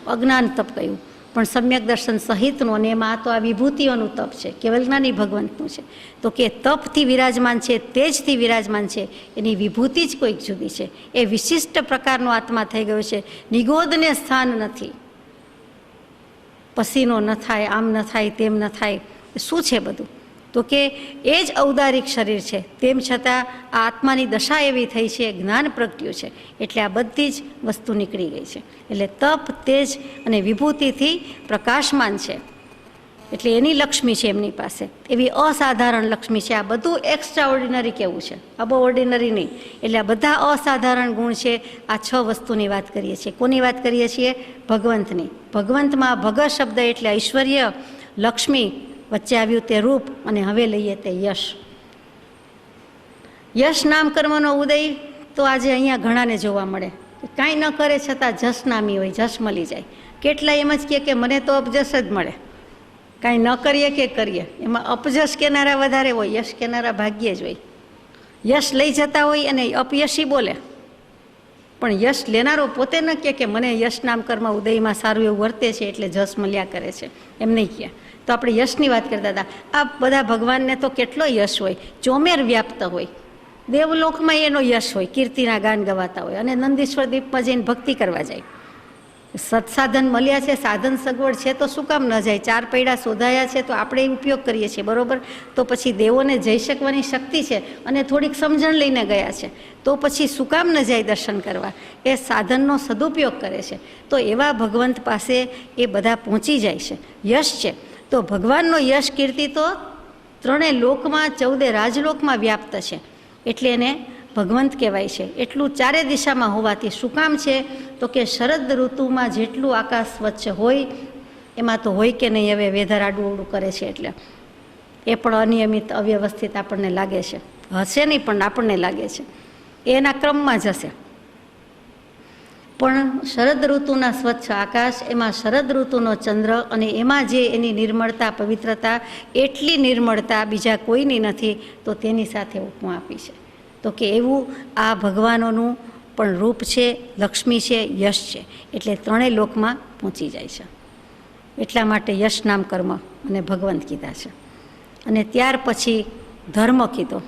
અજ્ઞાન તપ કહ્યું. પણ સમ્યક દર્શન સહિતનું, અને એમાં તો આ વિભૂતિઓનું તપ છે, કેવલ જ્ઞાની ભગવંતનું છે. તો કે તપથી વિરાજમાન છે, તેજથી વિરાજમાન છે, એની વિભૂતિ જ કોઈક જુદી છે. એ વિશિષ્ટ પ્રકારનો આત્મા થઈ ગયો છે. નિગોદને સ્થાન નથી. પસીનો ન થાય, આમ ન થાય, તેમ ન થાય. શું છે બધું? તો કે એ જ ઔદારિક શરીર છે. તેમ છતાં આ આત્માની દશા એવી થઈ છે, જ્ઞાન પ્રગટ્યું છે. એટલે આ બધી જ વસ્તુ નીકળી ગઈ છે. એટલે તપ, તેજ અને વિભૂતિથી પ્રકાશમાન છે. એટલે એની લક્ષ્મી છે એમની પાસે. એવી અસાધારણ લક્ષ્મી છે. આ બધું એક્સ્ટ્રા ઓર્ડિનરી કેવું છે, અબો ઓર્ડિનરી નહીં. એટલે આ બધા અસાધારણ ગુણ છે. આ 6 વસ્તુની વાત કરીએ છીએ. કોની વાત કરીએ છીએ? ભગવંતની. ભગવંતમાં ભગ શબ્દ એટલે ઐશ્વર્ય, લક્ષ્મી, વચ્ચે આવ્યું તે રૂપ, અને હવે લઈએ તે યશ. યશ નામ કર્મનો ઉદય તો આજે અહીંયા ઘણાને જોવા મળે. કાંઈ ન કરે છતાં જશ નામી હોય, જશ મળી જાય. કેટલા એમ જ કહે કે મને તો અપજશ જ મળે, કાંઈ ન કરીએ કે કરીએ. એમાં અપજશ કેનારા વધારે હોય, યશ કેનારા ભાગ્યે જ હોય. યશ લઈ જતા હોય અને અપયશી બોલે, પણ યશ લેનારો પોતે ન કહે કે મને યશ નામ કર્મ ઉદયમાં સારું એવું વર્તે છે એટલે જશ મળ્યા કરે છે, એમ નહીં કહે. તો આપણે યશની વાત કરતા હતા. આ બધા ભગવાનને તો કેટલો યશ હોય, ચોમેર વ્યાપ્ત હોય. દેવલોકમાં એનો યશ હોય, કીર્તિના ગાન ગવાતા હોય, અને નંદીશ્વર દીપમાં જઈને ભક્તિ કરવા જાય. સત્સાધન મળ્યા છે, સાધન સગવડ છે, તો શું કામ ન જાય? 4 પૈડા શોધાયા છે તો આપણે ઉપયોગ કરીએ છીએ, બરાબર? તો પછી દેવોને જઈ શકવાની શક્તિ છે અને થોડીક સમજણ લઈને ગયા છે, તો પછી શું કામ ન જાય દર્શન કરવા? એ સાધનનો સદુપયોગ કરે છે. તો એવા ભગવંત પાસે એ બધા પહોંચી જાય છે. યશ છે તો ભગવાનનો યશ, કીર્તિ તો 3 લોકમાં, 14 રાજલોકમાં વ્યાપ્ત છે. એટલે એને ભગવંત કહેવાય છે. એટલું 4 દિશામાં હોવાથી શું કામ છે? તો કે શરદ ઋતુમાં જેટલું આકાશ સ્વચ્છ હોય, એમાં તો હોય કે નહીં, હવે વેધર આડું અવડું કરે છે એટલે એ પણ અનિયમિત, અવ્યવસ્થિત આપણને લાગે છે. હશે નહીં પણ આપણને લાગે છે. એના ક્રમમાં જ હશે. પણ શરદ ઋતુના સ્વચ્છ આકાશ, એમાં શરદ ઋતુનો ચંદ્ર, અને એમાં જે એની નિર્મળતા, પવિત્રતા, એટલી નિર્મળતા બીજા કોઈની નથી. તો તેની સાથે ઉપમા આપી છે. તો કે એવું આ ભગવાનોનું પણ રૂપ છે, લક્ષ્મી છે, યશ છે. એટલે 3 લોકમાં પહોંચી જાય છે. એટલા માટે યશ નામ કર્મ અને ભગવંત કીધા છે. અને ત્યાર પછી ધર્મ કીધો.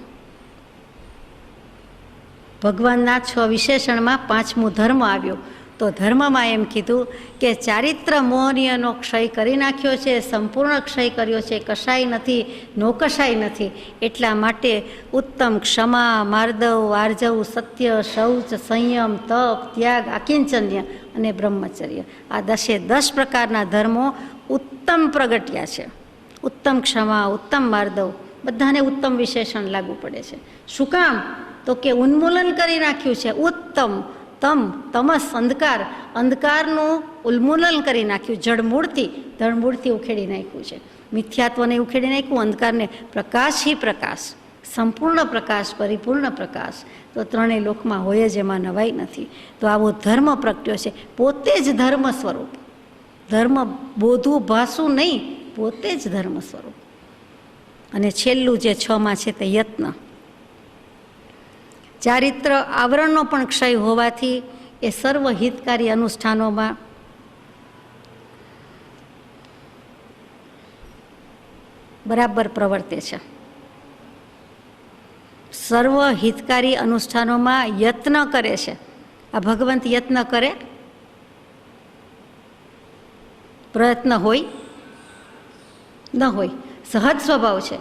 ભગવાનના 6 વિશેષણમાં 5મું ધર્મ આવ્યો. તો ધર્મમાં એમ કીધું કે ચારિત્ર મોહનીયનો ક્ષય કરી નાખ્યો છે, સંપૂર્ણ ક્ષય કર્યો છે, કશાય નથી, નો કશાય નથી. એટલા માટે ઉત્તમ ક્ષમા, માર્દવ, આર્જવ, સત્ય, શૌચ, સંયમ, તપ, ત્યાગ, આકિંચન્ય અને બ્રહ્મચર્ય, આ 10 પ્રકારના ધર્મો ઉત્તમ પ્રગટ્યા છે. ઉત્તમ ક્ષમા, ઉત્તમ માર્દવ, બધાને ઉત્તમ વિશેષણ લાગુ પડે છે. શું કામ? તો કે ઉન્મૂલન કરી નાખ્યું છે. ઉત્તમ તમસ, અંધકારનું ઉન્મૂલન કરી નાખ્યું. જળમૂળથી ઉખેડી નાખ્યું છે. મિથ્યાત્વને ઉખેડી નાખ્યું, અંધકારને. પ્રકાશ હી પ્રકાશ, સંપૂર્ણ પ્રકાશ, પરિપૂર્ણ પ્રકાશ. તો ત્રણેય લોકમાં હોય જ, એમાં નવાઈ નથી. તો આવો ધર્મ પ્રગટ્યો છે. પોતે જ ધર્મ સ્વરૂપ, ધર્મ બોધું ભાસું નહીં, પોતે જ ધર્મ સ્વરૂપ. અને છેલ્લું જે 6માં છે તે યત્ન. ચારિત્ર આવરણનો પણ ક્ષય હોવાથી એ સર્વ હિતકારી અનુષ્ઠાનોમાં બરાબર પ્રવર્તે છે. સર્વ હિતકારી અનુષ્ઠાનોમાં યત્ન કરે છે. આ ભગવંત યત્ન કરે? પ્રયત્ન હોય? ન હોય, સહજ સ્વભાવ છે.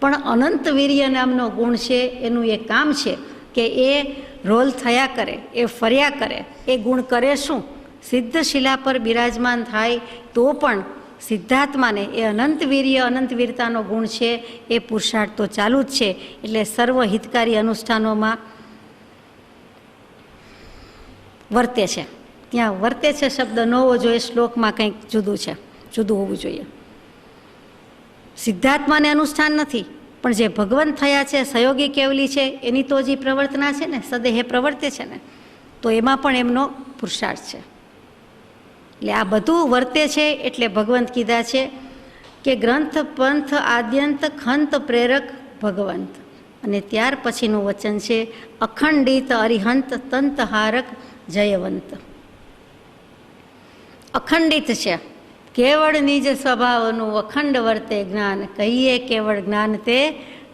પણ અનંત વીર્ય નામનો ગુણ છે, એનું એ કામ છે કે એ રોલ થયા કરે, એ ફર્યા કરે. એ ગુણ કરે શું? સિદ્ધ શિલા પર બિરાજમાન થાય તો પણ સિદ્ધાત્માને એ અનંત વીર્ય, અનંત વીરતાનો ગુણ છે, એ પુરુષાર્થ તો ચાલુ જ છે. એટલે સર્વ હિતકારી અનુષ્ઠાનોમાં વર્તે છે. ત્યાં વર્તે છે શબ્દ ન હોવો જોઈએ, શ્લોકમાં કંઈક જુદું છે, જુદું હોવું જોઈએ. સિદ્ધાત્માને અનુષ્ઠાન નથી, પણ જે ભગવંત થયા છે, સહયોગી કેવલી છે, એની તો જે પ્રવર્તના છે ને, સદેહે પ્રવર્તે છે ને, તો એમાં પણ એમનો પુરુષાર્થ છે. એટલે આ બધું વર્તે છે. એટલે ભગવંત કીધા છે કે ગ્રંથ પંથ આદ્યંત ખંત પ્રેરક ભગવંત. અને ત્યાર પછીનું વચન છે અખંડિત અરિહંત તંતહારક જયવંત. અખંડિત છે, કેવળ નિજ સ્વભાવનું અખંડ વર્તે જ્ઞાન, કહીએ કેવળ જ્ઞાન તે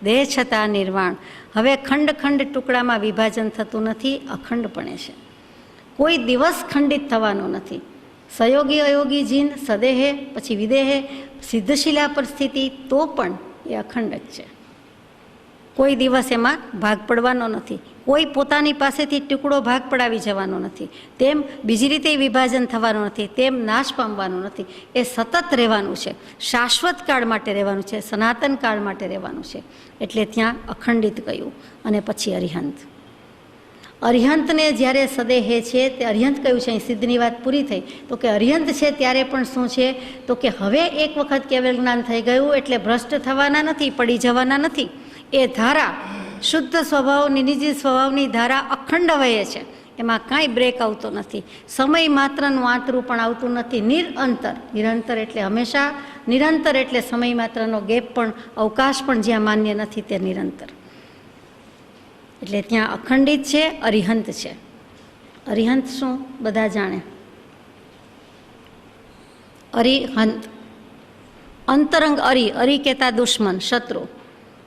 દેહ છતાં નિર્વાણ. હવે ખંડ ખંડ ટુકડામાં વિભાજન થતું નથી, અખંડપણે છે. કોઈ દિવસ ખંડિત થવાનો નથી. સહયોગી અયોગી જીન, સદેહે પછી વિદેહે, સિદ્ધશિલા પર સ્થિતિ, તો પણ એ અખંડ જ છે. કોઈ દિવસ એમાં ભાગ પડવાનો નથી. કોઈ પોતાની પાસેથી ટુકડો ભાગ પડાવી જવાનો નથી. તેમ બીજી રીતે વિભાજન થવાનું નથી, તેમ નાશ પામવાનું નથી. એ સતત રહેવાનું છે, શાશ્વત કાળ માટે રહેવાનું છે, સનાતન કાળ માટે રહેવાનું છે. એટલે ત્યાં અખંડિત કહ્યું. અને પછી અરિહંત. અરિહંતને જ્યારે સદેહે છે તે અરિહંત કહ્યું છે. અહીં સિદ્ધની વાત પૂરી થઈ. તો કે અરિહંત છે ત્યારે પણ શું છે? તો કે હવે એક વખત કેવલ જ્ઞાન થઈ ગયું એટલે ભ્રષ્ટ થવાના નથી, પડી જવાના નથી. એ ધારા શુદ્ધ સ્વભાવની, નિજી સ્વભાવની ધારા અખંડ વહે છે. એમાં કાંઈ બ્રેક આવતો નથી. સમય માત્રનું આંતરું પણ આવતું નથી. નિરંતર, નિરંતર એટલે હંમેશા, નિરંતર એટલે સમય માત્રનો ગેપ પણ, અવકાશ પણ જ્યાં માન્ય નથી તે નિરંતર. એટલે ત્યાં અખંડિત છે, અરિહંત છે. અરિહંત શું? બધા જાણે. અરિહંત, અંતરંગ અરી કહેતા દુશ્મન, શત્રુ.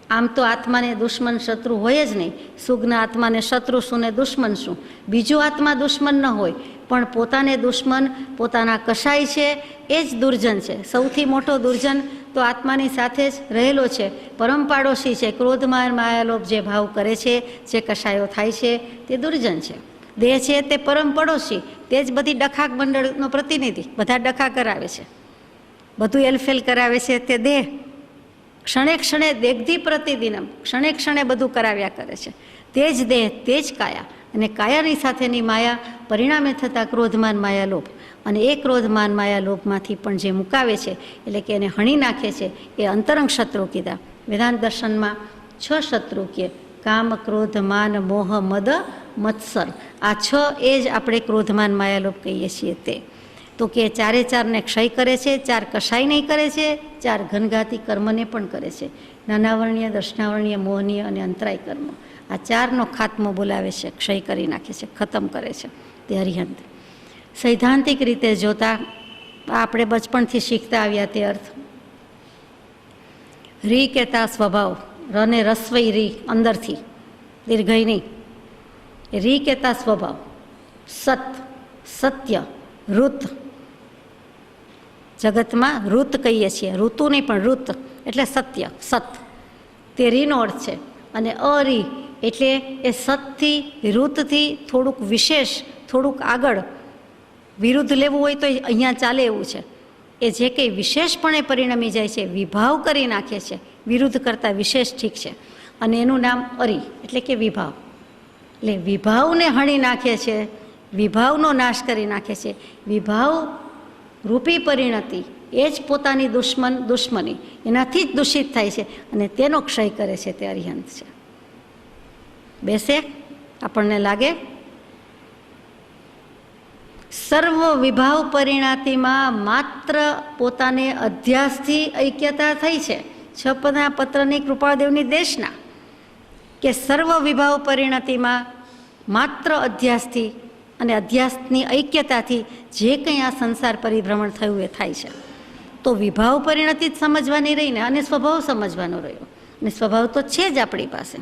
આમ તો આત્માને દુશ્મન શત્રુ હોય જ નહીં. સુજ્ઞ આત્માને શત્રુ શું ને દુશ્મન શું? બીજો આત્મા દુશ્મન ન હોય, પણ પોતાને દુશ્મન, પોતાના કશાય છે એ જ દુર્જન છે. સૌથી મોટો દુર્જન તો આત્માની સાથે જ રહેલો છે, પરમ પાડોશી છે. ક્રોધમાન માયાલોભ જે ભાવ કરે છે, જે કશાયો થાય છે, તે દુર્જન છે. દેહ છે તે પરમ પડોશી, તે જ બધી ડખાક મંડળનો પ્રતિનિધિ. બધા ડખા કરાવે છે, બધું એલફેલ કરાવે છે તે દેહ. ક્ષણે ક્ષણે દેગધી પ્રતિદિનમ, ક્ષણે ક્ષણે બધું કરાવ્યા કરે છે. તે જ દેહ, તે જ કાયા. અને કાયાની સાથેની માયા પરિણામે થતા ક્રોધમાન માયાલોભ. અને એ ક્રોધમાન માયાલોભમાંથી પણ જે મુકાવે છે, એટલે કે એને હણી નાખે છે, એ અંતરંગ શત્રુ કીધા. વેદાંત દર્શનમાં 6 શત્રુ કે કામ, ક્રોધ, માન, મોહ, મદ, મત્સર. આ 6 એ જ આપણે ક્રોધમાન માયાલોભ કહીએ છીએ. તે તો કે 4 ક્ષય કરે છે, 4 કશાય નહીં કરે છે, 4 ઘનઘાતી કર્મને પણ કરે છે. નાનાવર્ણીય, દર્શનાવર્ણીય, મોહનીય અને અંતરાય કર્મ. આ 4નો ખાત્મો બોલાવે છે, ક્ષય કરી નાખે છે, ખતમ કરે છે. તે અરિહંત. સૈદ્ધાંતિક રીતે જોતા આપણે બચપણથી શીખતા આવ્યા તે અર્થ. રી કહેતા સ્વભાવ, રને રસ્વઈ રી અંદરથી, દીર્ઘઈ નહીં. રી કહેતા સ્વભાવ, સત, સત્ય, ઋત. જગતમાં ઋત કહીએ છીએ, ઋતુ નહીં પણ ઋત એટલે સત્ય, સત. તે રીનો અર્થ છે. અને અરી એટલે એ સતથી, ઋતથી થોડુંક વિશેષ, થોડુંક આગળ વિરુદ્ધ લેવું હોય તો અહીંયા ચાલે એવું છે. એ જે કંઈ વિશેષપણે પરિણમી જાય છે, વિભાવ કરી નાખે છે, વિરુદ્ધ કરતાં વિશેષ ઠીક છે, અને એનું નામ અરી એટલે કે વિભાવ. એટલે વિભાવને હણી નાખે છે, વિભાવનો નાશ કરી નાખે છે. વિભાવ રૂપી પરિણતિ એ જ પોતાની દુશ્મની, એનાથી જ દૂષિત થાય છે અને તેનો ક્ષય કરે છે, તે અરિહંત છે. બેસે આપણને લાગે? સર્વ વિભાવ પરિણાતિમાં માત્ર પોતાને અધ્યાસથી ઐક્યતા થઈ છે. છપના પત્રની કૃપાળદેવની દેશના કે સર્વ વિભાવ પરિણતિમાં માત્ર અધ્યાસથી અને અધ્યાસની ઐક્યતાથી જે કંઈ આ સંસાર પરિભ્રમણ થયું એ થાય છે. તો વિભાવ પરિણતિ જ સમજવાની રહીને અને સ્વભાવ સમજવાનો રહ્યો. અને સ્વભાવ તો છે જ આપણી પાસે.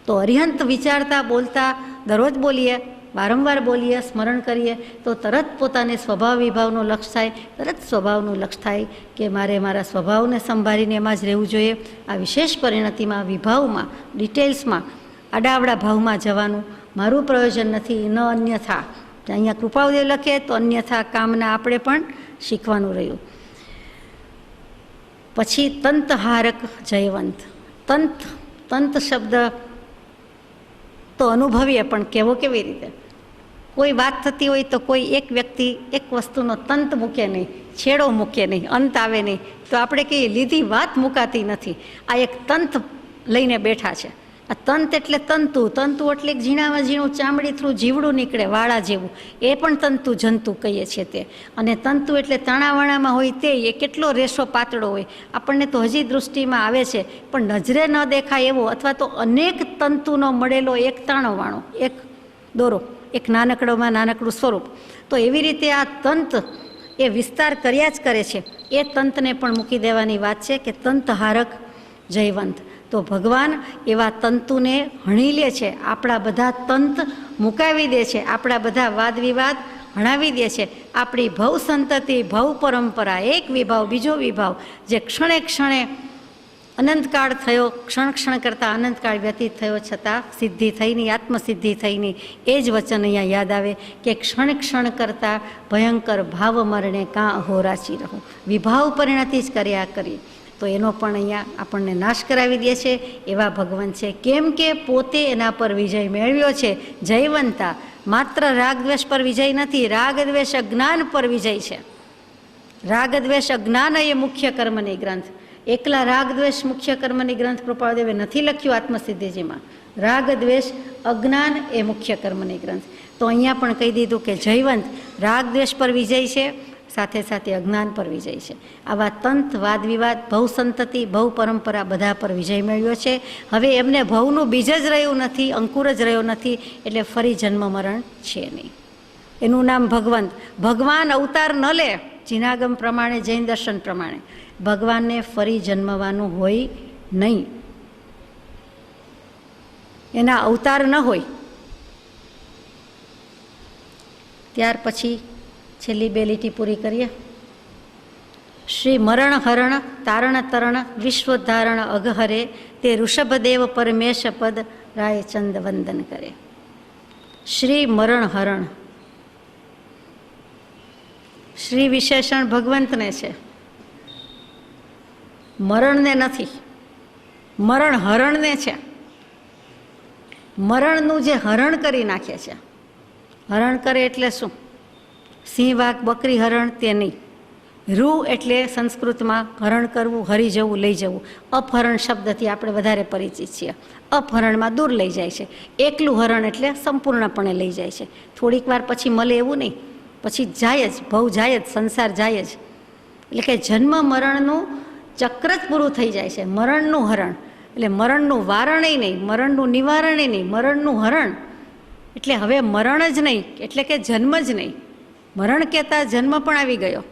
તો અરિહંત વિચારતા, બોલતા, દરરોજ બોલીએ, વારંવાર બોલીએ, સ્મરણ કરીએ તો તરત પોતાને સ્વભાવ વિભાવનો લક્ષ થાય, તરત સ્વભાવનું લક્ષ થાય કે મારે મારા સ્વભાવને સંભાળીને એમાં જ રહેવું જોઈએ. આ વિશેષ પરિણતિમાં, વિભાવમાં, ડિટેલ્સમાં, આડાવડા ભાવમાં જવાનું મારું પ્રયોજન નથી, ન અન્યથા. અહીંયા કૃપાળદેવ લખે તો અન્યથા કામના આપણે પણ શીખવાનું રહ્યું. પછી તંતહારક જયવંત. તંત શબ્દ તો અનુભવીએ, પણ કેવો કેવી રીતે? કોઈ વાત થતી હોય તો કોઈ એક વ્યક્તિ એક વસ્તુનો તંત મૂકે નહીં, છેડો મૂકે નહીં, અંત આવે નહીં, તો આપણે કહીએ લીધી વાત મુકાતી નથી. આ એક તંત લઈને બેઠા છે. આ તંત એટલે તંતુ. તંતુ એટલે ઝીણામાં ઝીણું ચામડી થ્રુ જીવડું નીકળે, વાળા જેવું, એ પણ તંતુ જંતુ કહીએ છીએ તે. અને તંતુ એટલે તાણાવાણામાં હોય તે, એ કેટલો રેશો પાતળો હોય, આપણને તો હજી દૃષ્ટિમાં આવે છે, પણ નજરે ન દેખાય એવો, અથવા તો અનેક તંતુનો મળેલો એક તાણોવાણો, એક દોરો, એક નાનકડોમાં નાનકડું સ્વરૂપ. તો એવી રીતે આ તંત એ વિસ્તાર કર્યા જ કરે છે. એ તંતને પણ મૂકી દેવાની વાત છે કે તંતહારક જયવંત. તો ભગવાન એવા તંતુને હણી લે છે, આપણા બધા તંત મુકાવી દે છે, આપણા બધા વાદ વિવાદ હણાવી દે છે. આપણી ભવ સંતતિ, ભવ પરંપરા, એક વિભાવ બીજો વિભાવ, જે ક્ષણે ક્ષણે અનંતકાળ થયો, ક્ષણ કરતાં અનંતકાળ વ્યતીત થયો છતાં સિદ્ધિ થઈ નહીં, આત્મસિદ્ધિ થઈ નહીં. એ જ વચન અહીંયા યાદ આવે કે ક્ષણ કરતાં ભયંકર ભાવ મરણે કાં અહોરાચી રહું. વિભાવ પરિણતિ જ કર્યા કરીએ તો એનો પણ અહીંયા આપણને નાશ કરાવી દે છે. એવા ભગવાન છે, કેમ કે પોતે એના પર વિજય મેળવ્યો છે. જયવંતા માત્ર રાગદ્વેષ પર વિજય નથી, રાગદ્વેષ અજ્ઞાન પર વિજય છે. રાગદ્વેષ અજ્ઞાન એ મુખ્ય કર્મની ગ્રંથ. એકલા રાગદ્વેષ મુખ્ય કર્મની ગ્રંથ કૃપાળદેવે નથી લખ્યું આત્મસિદ્ધિજીમાં. રાગદ્વેષ અજ્ઞાન એ મુખ્ય કર્મની ગ્રંથ. તો અહીંયા પણ કહી દીધું કે જયવંત રાગદ્વેષ પર વિજય છે, સાથે સાથે અજ્ઞાન પર વિજય છે. આવા તંત, વાદ વિવાદ, ભવ સંતતિ, ભવ પરંપરા બધા પર વિજય મેળવ્યો છે. હવે એમને ભવનું બીજ જ રહ્યું નથી, અંકુર જ રહ્યો નથી, એટલે ફરી જન્મ મરણ છે નહીં. એનું નામ ભગવંત. ભગવાન અવતાર ન લે, જીનાગમ પ્રમાણે, જૈન દર્શન પ્રમાણે ભગવાનને ફરી જન્મવાનું હોય નહીં, એના અવતાર ન હોય. ત્યાર પછી છેલ્લી બે લીટી પૂરી કરીએ. શ્રી મરણ હરણ તારણ તરણ વિશ્વધારણ અઘહરે, તે ઋષભદેવ પરમેશ પદ રાય ચંદ વંદન કરે. શ્રી મરણ હરણ, શ્રી વિશેષણ ભગવંતને છે, મરણને નથી. મરણ હરણને છે. મરણનું જે હરણ કરી નાખે છે. હરણ કરે એટલે શું? સિંહ, વાઘ, બકરી, હરણ તે નહીં. રૂ એટલે સંસ્કૃતમાં હરણ કરવું, હરી જવું, લઈ જવું. અપહરણ શબ્દથી આપણે વધારે પરિચિત છીએ. અપહરણમાં દૂર લઈ જાય છે. એકલું હરણ એટલે સંપૂર્ણપણે લઈ જાય છે. થોડીક વાર પછી મળે એવું નહીં, પછી જાય જ, ભવ જાય જ, સંસાર જાય જ. એટલે કે જન્મ મરણનું ચક્ર જ પૂરું થઈ જાય છે. મરણનું હરણ એટલે મરણનું વારણય નહીં, મરણનું નિવારણય નહીં, મરણનું હરણ. એટલે હવે મરણ જ નહીં, એટલે કે જન્મ જ નહીં. મરણ કહેતા જન્મ પણ આવી ગયો.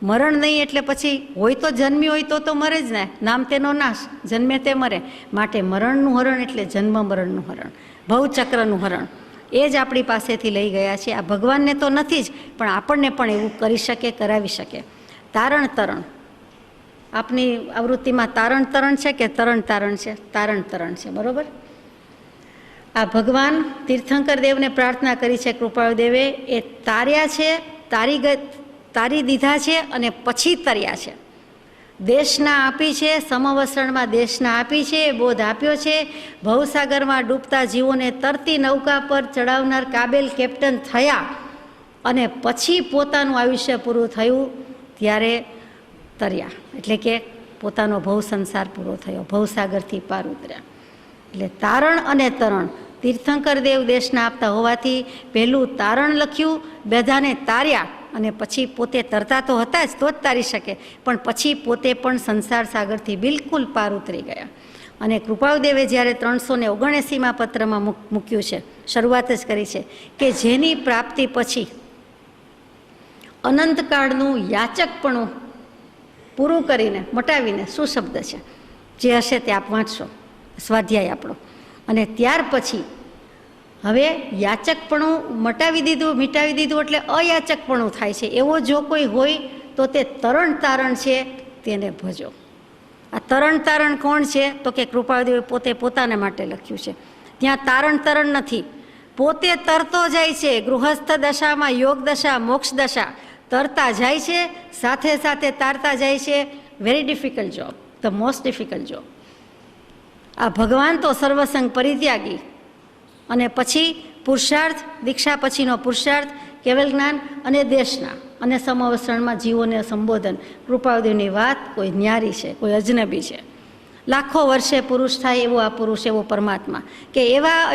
મરણ નહીં એટલે પછી હોય તો જન્મી હોય તો મરે જ ને, નામ તેનો નાશ, જન્મે તે મરે. માટે મરણનું હરણ એટલે જન્મ મરણનું હરણ, ભવચક્રનું હરણ. એ જ આપણી પાસેથી લઈ ગયા છે. આ ભગવાનને તો નથી જ, પણ આપણને પણ એવું કરી શકે, કરાવી શકે. તારણ તરણ, આપની આવૃત્તિમાં તારણ તરણ છે કે તરણ તારણ છે? તારણ તરણ છે, બરોબર. આ ભગવાન તીર્થંકર દેવને પ્રાર્થના કરી છે કૃપાળુ દેવે, એ તાર્યા છે, તારી દીધા છે અને પછી તર્યા છે. દેશના આપી છે, સમવસરણમાં દેશના આપી છે, બોધ આપ્યો છે. ભવસાગરમાં ડૂબતા જીવોને તરતી નૌકા પર ચડાવનાર કાબેલ કેપ્ટન થયા અને પછી પોતાનું આયુષ્ય પૂરું થયું ત્યારે તર્યા, એટલે કે પોતાનો ભવ સંસાર પૂરો થયો, ભવસાગરથી પાર ઉતર્યા. એટલે તારણ અને તરણ, તીર્થંકર દેવ દેશના આપતા હોવાથી પહેલું તારણ લખ્યું, બધાને તાર્યા અને પછી પોતે તરતા તો હતા જ, તો જ તારી શકે, પણ પછી પોતે પણ સંસાર સાગરથી બિલકુલ પાર ઉતરી ગયા. અને કૃપાળુદેવે જ્યારે 379માં પત્રમાં મૂક્યું છે, શરૂઆત જ કરી છે કે જેની પ્રાપ્તિ પછી અનંતકાળનું યાચકપણું પૂરું કરીને, મટાવીને, શું શબ્દ છે, જે હશે તે આપ વાંચશો, સ્વાધ્યાય આપણો. અને ત્યાર પછી હવે યાચકપણું મિટાવી દીધું એટલે અયાચકપણું થાય છે. એવો જો કોઈ હોય તો તે તરણ તારણ છે, તેને ભજો. આ તરણ તારણ કોણ છે? તો કે કૃપાળુદેવે પોતે પોતાને માટે લખ્યું છે. ત્યાં તારણ તરણ નથી, પોતે તરતો જાય છે. ગૃહસ્થ દશામાં યોગ દશા, મોક્ષ દશા, તરતા જાય છે, સાથે સાથે તારતા જાય છે. Very difficult job, the most difficult job. આ ભગવાન તો સર્વસંગ પરિત્યાગી, અને પછી પુરુષાર્થ, દીક્ષા પછીનો પુરુષાર્થ, કેવલ જ્ઞાન અને દેશના અને સમવસરણમાં જીવોને સંબોધન. કૃપાળુદેવની વાત કોઈ ન્યારી છે, કોઈ અજનબી છે. લાખો વર્ષે પુરુષ થાય એવો આ પુરુષ, એવો પરમાત્મા, કે એવા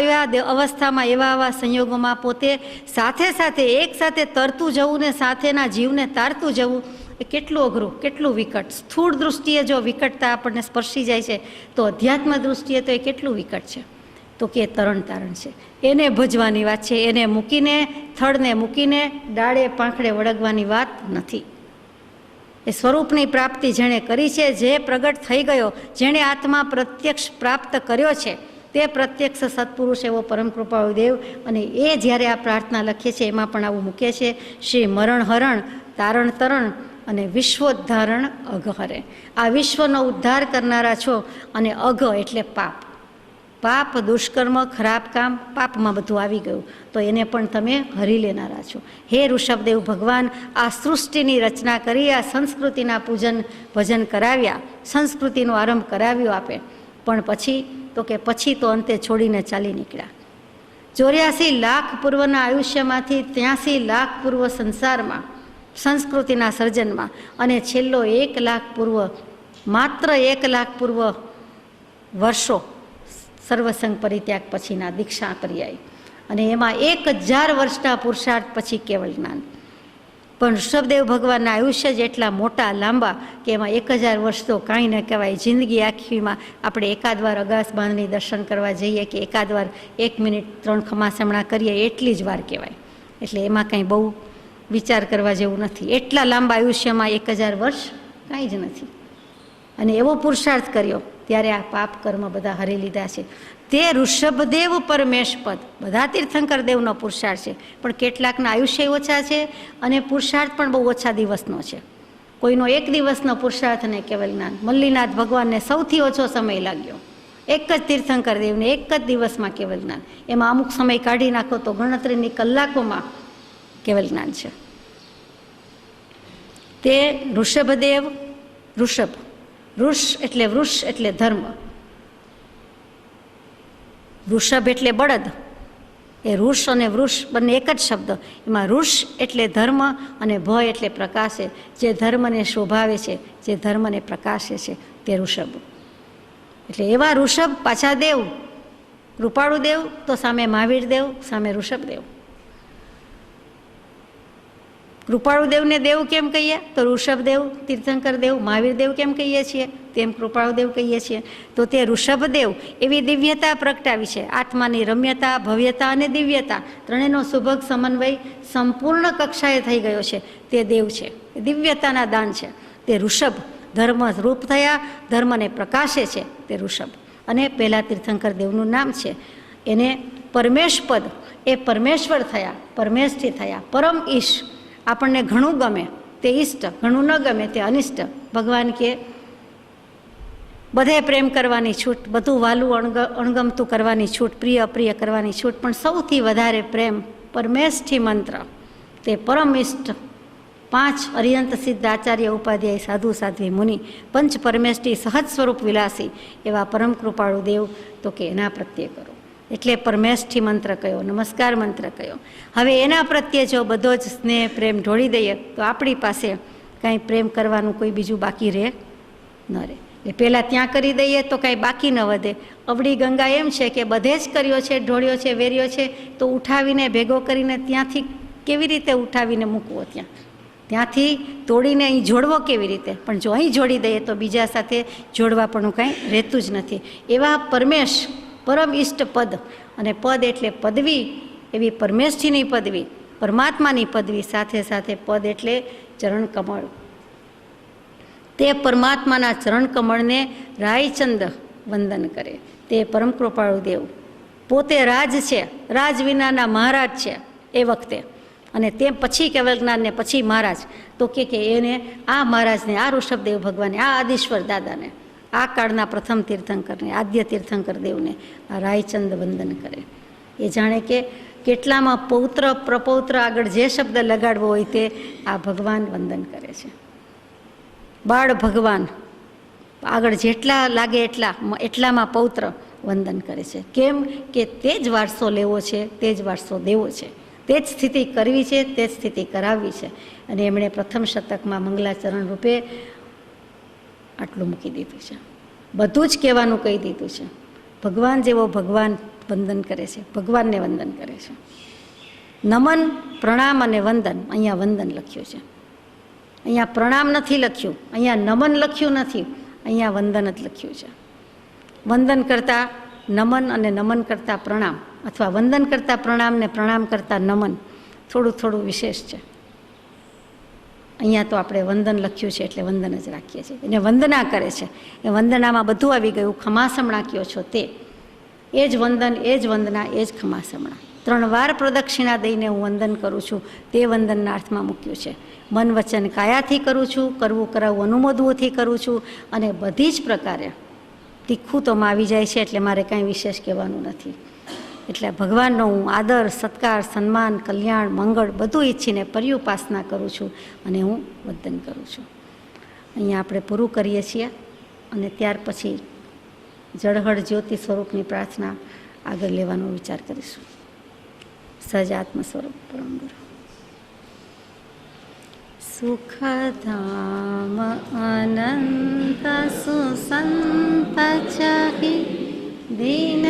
અવસ્થામાં, એવા સંયોગોમાં પોતે સાથે સાથે એક સાથે તરતું જવું ને સાથેના જીવને તારતું જવું, એ કેટલું અઘરું, કેટલું વિકટ. સ્થૂળ દૃષ્ટિએ જો વિકટતા આપણને સ્પર્શી જાય છે, તો અધ્યાત્મ દૃષ્ટિએ તો એ કેટલું વિકટ છે. તો કે તરણ તારણ છે, એને ભજવાની વાત છે. એને મૂકીને, થડને મૂકીને ડાળે પાંખડે વળગવાની વાત નથી. એ સ્વરૂપની પ્રાપ્તિ જેણે કરી છે, જે પ્રગટ થઈ ગયો, જેણે આત્મા પ્રત્યક્ષ પ્રાપ્ત કર્યો છે, તે પ્રત્યક્ષ સત્પુરુષ એવો પરમ કૃપાળુ દેવ. અને એ જ્યારે આ પ્રાર્થના લખીએ છીએ એમાં પણ આવું મૂકે છે, શ્રી મરણ હરણ, તારણ તરણ અને વિશ્વોદ્ધારણ અઘહરે. આ વિશ્વનો ઉદ્ધાર કરનારા છો, અને અઘ એટલે પાપ. પાપ, દુષ્કર્મ, ખરાબ કામ, પાપમાં બધું આવી ગયું, તો એને પણ તમે હરી લેનારા છો. હે ઋષભદેવ ભગવાન, આ સૃષ્ટિની રચના કરી, આ સંસ્કૃતિના પૂજન ભજન કરાવ્યા, સંસ્કૃતિનો આરંભ કરાવ્યો આપે, પણ પછી તો અંતે છોડીને ચાલી નીકળ્યા. 84 લાખ પૂર્વના આયુષ્યમાંથી 83 લાખ પૂર્વ સંસારમાં, સંસ્કૃતિના સર્જનમાં, અને છેલ્લો 1 લાખ પૂર્વ, માત્ર 1 લાખ પૂર્વ વર્ષો સર્વસંગ પરિત્યાગ પછીના દીક્ષા પર્યાય, અને એમાં 1000 વર્ષના પુરુષાર્થ પછી કેવળ જ્ઞાન. પણ ઋષભદેવ ભગવાનના આયુષ્ય જ એટલા મોટા લાંબા કે એમાં 1000 વર્ષ તો કાંઈ ન કહેવાય. જિંદગી આખીમાં આપણે એકાદ વાર અગાસ બાંધણી દર્શન કરવા જઈએ કે એકાદ વાર 1 મિનિટ 3 ખમાસમણા કરીએ, એટલી જ વાર કહેવાય. એટલે એમાં કંઈ બહુ વિચાર કરવા જેવું નથી. એટલા લાંબા આયુષ્યમાં 1000 વર્ષ કાંઈ જ નથી. અને એવો પુરુષાર્થ કર્યો ત્યારે આ પાપ કર્મ બધા હરી લીધા છે. તે ઋષભદેવ પરમેશ પદ, બધા તીર્થંકર દેવનો પુરુષાર્થ છે, પણ કેટલાકના આયુષ્ય ઓછા છે અને પુરુષાર્થ પણ બહુ ઓછા દિવસનો છે. કોઈનો 1 દિવસનો પુરુષાર્થ અને કેવલ જ્ઞાન. મલ્લીનાથ ભગવાનને સૌથી ઓછો સમય લાગ્યો, એક જ તીર્થંકર દેવને 1 જ દિવસમાં કેવલ જ્ઞાન. એમાં અમુક સમય કાઢી નાખો તો ગણતરીની કલાકોમાં કેવલ જ્ઞાન છે. તે ઋષભદેવ, ઋષભ, વૃષ એટલે વૃષ એટલે ધર્મ, વૃષભ એટલે બળદ. એ ઋષ અને વૃષ બંને એક જ શબ્દ. એમાં ઋષ એટલે ધર્મ અને ભ એટલે પ્રકાશે. જે ધર્મને શોભાવે છે, જે ધર્મને પ્રકાશે છે, તે ઋષભ. એટલે એવા ઋષભ પાછા દેવ, કૃપાળુ દેવ તો સામે મહાવીર દેવ, સામે ઋષભદેવ. કૃપાળુ દેવને દેવ કેમ કહીએ? તો ઋષભદેવ, તીર્થંકર દેવ, મહાવીર દેવ કેમ કહીએ છીએ? તેમ કૃપાળુ દેવ કહીએ છીએ. તો તે ઋષભદેવ એવી દિવ્યતા પ્રગટાવી છે. આત્માની રમ્યતા, ભવ્યતા અને દિવ્યતા ત્રણેયનો સુભગ સમન્વય સંપૂર્ણ કક્ષાએ થઈ ગયો છે. તે દેવ છે, દિવ્યતાના દાન છે. તે ઋષભ ધર્મ રૂપ થયા, ધર્મને પ્રકાશે છે તે ઋષભ. અને પહેલાં તીર્થંકર દેવનું નામ છે. એને પરમેશપદ, એ પરમેશ્વર થયા, પરમેશથી થયા, પરમ ઈશ. આપણને ઘણું ગમે તે ઈષ્ટ, ઘણું ન ગમે તે અનિષ્ટ. ભગવાન કે બધે પ્રેમ કરવાની છૂટ, બધું વાલું અણગમતું કરવાની છૂટ, પ્રિય અપ્રિય કરવાની છૂટ, પણ સૌથી વધારે પ્રેમ પરમેશથી મંત્ર. તે પરમ ઈષ્ટ 5 અરિયંત સિદ્ધ આચાર્ય ઉપાધ્યાય સાધુ સાધ્વી મુનિ પંચ પરમેષ્ઠી સહજ સ્વરૂપ વિલાસી એવા પરમ કૃપાળુ દેવ, તો કે એના પ્રત્યે કરો. એટલે પરમેષ્ઠી મંત્ર કયો, નમસ્કાર મંત્ર કયો. હવે એના પ્રત્યે જો બધો જ સ્નેહ પ્રેમ ઢોળી દઈએ તો આપણી પાસે કાંઈ પ્રેમ કરવાનું કોઈ બીજું બાકી રહે ન રહે. એટલે પહેલાં ત્યાં કરી દઈએ તો કાંઈ બાકી ન વધે. અવળી ગંગા એમ છે કે બધે જ કર્યો છે, ઢોળ્યો છે, વેર્યો છે, તો ઉઠાવીને ભેગો કરીને ત્યાંથી કેવી રીતે ઉઠાવીને મૂકવો? ત્યાંથી તોડીને અહીં જોડવો કેવી રીતે? પણ જો અહીં જોડી દઈએ તો બીજા સાથે જોડવા પણ કાંઈ રહેતું જ નથી. એવા પરમેશ, પરમ ઈષ્ટ પદ, અને પદ એટલે પદવી, એવી પરમેશજીની પદવી, પરમાત્માની પદવી, સાથે સાથે પદ એટલે ચરણ કમળ. તે પરમાત્માના ચરણ કમળને રાયચંદ વંદન કરે. તે પરમ કૃપાળુ દેવ પોતે રાજ છે, રાજ વિનાના મહારાજ છે એ વખતે. અને તે પછી કેવલ જ્ઞાનને પછી મહારાજ. તો કે એને આ મહારાજને, આ ઋષભદેવ ભગવાનને, આ આદિશ્વર દાદાને, આ કાળના પ્રથમ તીર્થંકરને, આદ્ય તીર્થંકર દેવને આ રાયચંદ વંદન કરે. એ જાણે કે કેટલામાં પૌત્ર પ્રપૌત્ર આગળ જે શબ્દ લગાડવો હોય તે આ ભગવાન વંદન કરે છે. બાળ ભગવાન આગળ જેટલા લાગે એટલામાં પૌત્ર વંદન કરે છે. કેમ કે તે જ વારસો લેવો છે, તે જ વારસો દેવો છે, તે જ સ્થિતિ કરવી છે, તે જ સ્થિતિ કરાવવી છે. અને એમણે પ્રથમ શતકમાં મંગલાચરણ રૂપે આટલું મૂકી દીધું છે. બધું જ કહેવાનું કહી દીધું છે. ભગવાન જેવો ભગવાન વંદન કરે છે, ભગવાનને વંદન કરે છે. નમન, પ્રણામ અને વંદન, અહીંયા વંદન લખ્યું છે. અહીંયા પ્રણામ નથી લખ્યું, અહીંયા નમન લખ્યું નથી, અહીંયા વંદન જ લખ્યું છે. વંદન કરતાં નમન અને નમન કરતાં પ્રણામ, અથવા વંદન કરતાં પ્રણામ ને પ્રણામ કરતાં નમન થોડું વિશેષ છે. અહીંયા તો આપણે વંદન લખ્યું છે એટલે વંદન જ રાખીએ છીએ. એને વંદના કરે છે. એ વંદનામાં બધું આવી ગયું. ખમાસમણા કયો છો તે, એ જ વંદન, એ જ વંદના, એ જ ખમાસમણા. 3 વાર પ્રદક્ષિણા દઈને હું વંદન કરું છું, તે વંદનના અર્થમાં મૂક્યું છે. મન વચન કાયાથી કરું છું, કરવું કરાવવું અનુમોદવુંથી કરું છું, અને બધી જ પ્રકારે તીખું તો આવી જાય છે, એટલે મારે કાંઈ વિશેષ કહેવાનું નથી. એટલે ભગવાનનો હું આદર, સત્કાર, સન્માન, કલ્યાણ, મંગળ બધું ઈચ્છીને પર્યુપાસના કરું છું અને હું વંદન કરું છું. અહીંયા આપણે પૂરું કરીએ છીએ અને ત્યાર પછી જળહળ જ્યોતિ સ્વરૂપની પ્રાર્થના આગળ લેવાનો વિચાર કરીશું. સહજાત્મ સ્વરૂપ પરમ ગુરુ. સુખધામ અનંત સુસંત ચાહી દિન